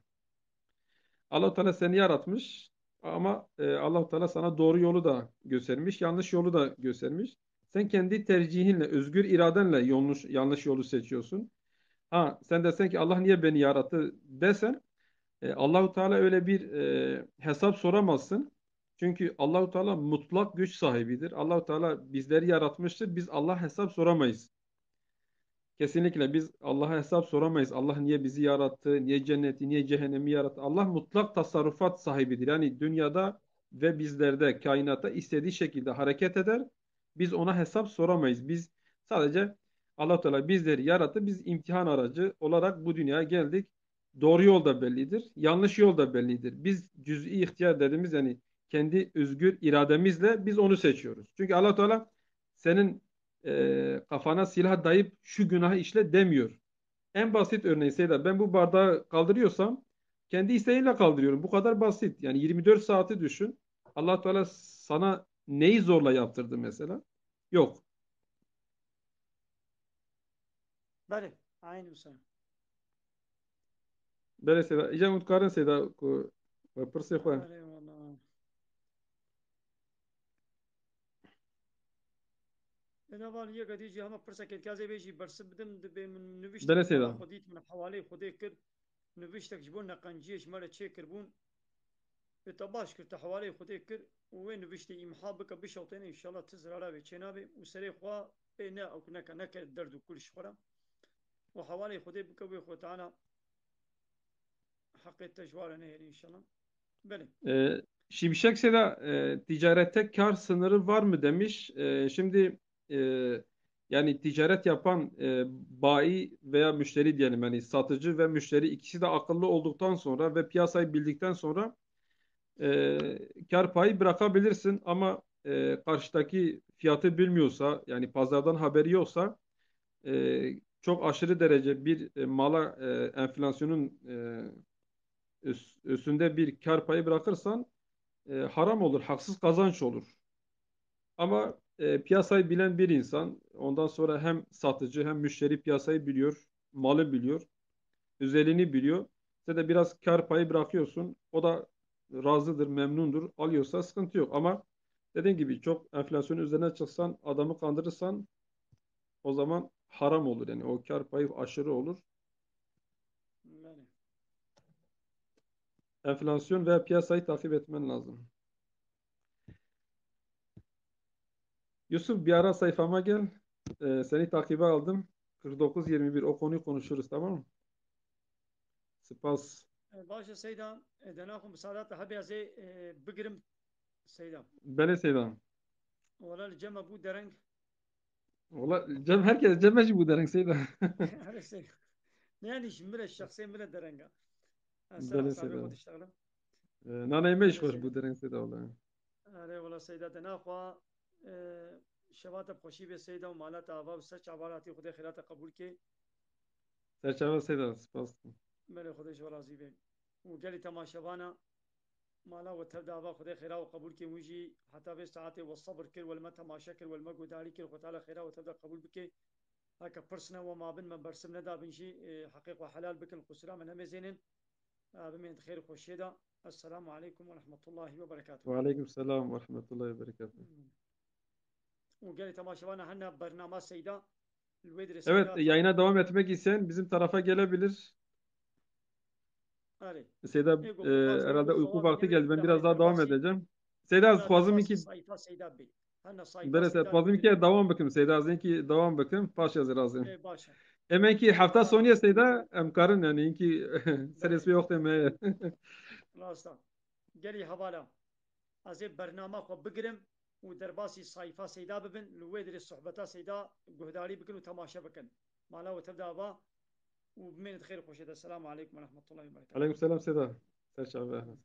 Allah Teala seni yaratmış ama Allah Teala sana doğru yolu da göstermiş, yanlış yolu da göstermiş. Sen kendi tercihinle, özgür iradenle yanlış yolu seçiyorsun. Ha, sen desen ki Allah niye beni yarattı desen, Allahu Teala öyle bir hesap soramazsın. Çünkü Allahu Teala mutlak güç sahibidir. Allahu Teala bizleri yaratmıştır. Biz Allah hesap soramayız. Kesinlikle biz Allah'a hesap soramayız. Allah niye bizi yarattı, niye cenneti, niye cehennemi yarattı. Allah mutlak tasarrufat sahibidir. Yani dünyada ve bizlerde, kainatta istediği şekilde hareket eder. Biz ona hesap soramayız. Biz sadece Allah Teala bizleri yarattı. Biz imtihan aracı olarak bu dünyaya geldik. Doğru yol da bellidir, yanlış yol da bellidir. Biz cüz'i ihtiyar dediğimiz yani kendi özgür irademizle biz onu seçiyoruz. Çünkü Allah Teala senin kafana silah dayayıp şu günahı işle demiyor. En basit örneği Seyda, ben bu bardağı kaldırıyorsam kendi isteğimle kaldırıyorum. Bu kadar basit. Yani 24 saati düşün. Allah Teala sana neyi zorla yaptırdı mesela? Yok. بله عين وسام. Böyle Seyda. İyice mutkarın Seyda. Pırsı koyun. بله والله. انا بالي قد يجي هم برسك كازي بيجي برس بدم من نوشتك Böyle مالا Seyda. خديت من حوالي خدي كر نوشتك جبونا قنجيش مالا تشيكر بون بتباش كرت حوالي خدي كر وين نوشتي محابك بشوطين ان شاء الله تزرع رابي تشينابي وسري خوا بينا او كناك نك الدرد وكل شخرا وحوالي خدي بكوي خو تعالى حق التجوال نهر ان شاء الله بله. Şimşek Seda, ticarette kar sınırı var mı demiş. Şimdi e, yani ticaret yapan bayi veya müşteri diyelim, yani satıcı ve müşteri ikisi de akıllı olduktan sonra ve piyasayı bildikten sonra kar payı bırakabilirsin ama karşıdaki fiyatı bilmiyorsa, yani pazardan haberi yoksa, çok aşırı derece bir mala enflasyonun üstünde bir kar payı bırakırsan haram olur, haksız kazanç olur. Ama piyasayı bilen bir insan, ondan sonra hem satıcı hem müşteri piyasayı biliyor, malı biliyor, özelliğini biliyor. Sen de biraz kar payı bırakıyorsun. O da razıdır, memnundur. Alıyorsa sıkıntı yok. Ama dediğim gibi çok enflasyonun üzerine çıksan, adamı kandırırsan o zaman haram olur. Yani o kar payı aşırı olur. بله. Enflasyon veya piyasayı takip etmen lazım. Yusuf, bir ara sayfama gel. Seni takibe aldım. 49-21 o konuyu konuşuruz, tamam mı? Spas. باشا سيدا دناكم بصالات هبي زي بقرم سيدا Bele Seydan. ولا الجمع بو درنج. Herkes cemeci bu derin Seydan. على سيدا يعني شمل الشخصين من الدرنجة سنة Bele صاحبي خود Seydan. اشتغلوا. Nana yemeği على var bu سيدا derin Seydan vallahi. على والله سيدا دناخوا شبات بخشي بسيدا ومالات آبا بسچ عباراتي خدي خيرات قبول كي Serçeve Seydan. Spas. ملي خديش ولا زيبين وقالي تماشبانا مالا وتبدا آبا خدي خيرا وقبول كي ويجي حتى في ساعاتي والصبر كل والما تماشا كل والما قداري كل خدالة خيرا وتبدا قبول بكي هكا برسنا وما بن من برسمنا دا بنشي حقيقة حلال بك القسرة من هم زينين بمن خير خوشيدا. السلام عليكم ورحمة الله وبركاته. Ve aleyküm selam ve rahmetullahi ve berekatuhu. وقال تماشوانا هنا برنامج سيدا الويدر Evet, سيدا yayına devam etmek isteyen bizim tarafa gelebilir. Evet. Seyda herhalde uyku vakti geldi. Ben biraz daha devam edeceğim. Seyda az fazım ki sayfa Seyda Bey. Hanna sayfa برسه Seyda فاضل Bey. که دوام بکم سیدا از اینکه دوام بکم پاش از رازم Başa. اما اینکه هفته سونیه سیدا امکارن یعنی اینکه سرس بله. به وقت ما راستا. گلی حوالا. از برنامه خو بگیرم و درباسی صحیفه سیدا ببین لویدر صحبتا سیدا گهداری بکن و تماشا بکن مالا و تبدا با و بمين خير خوشة السلام عليكم ورحمة الله وبركاته علیکم السلام سیدا سر شب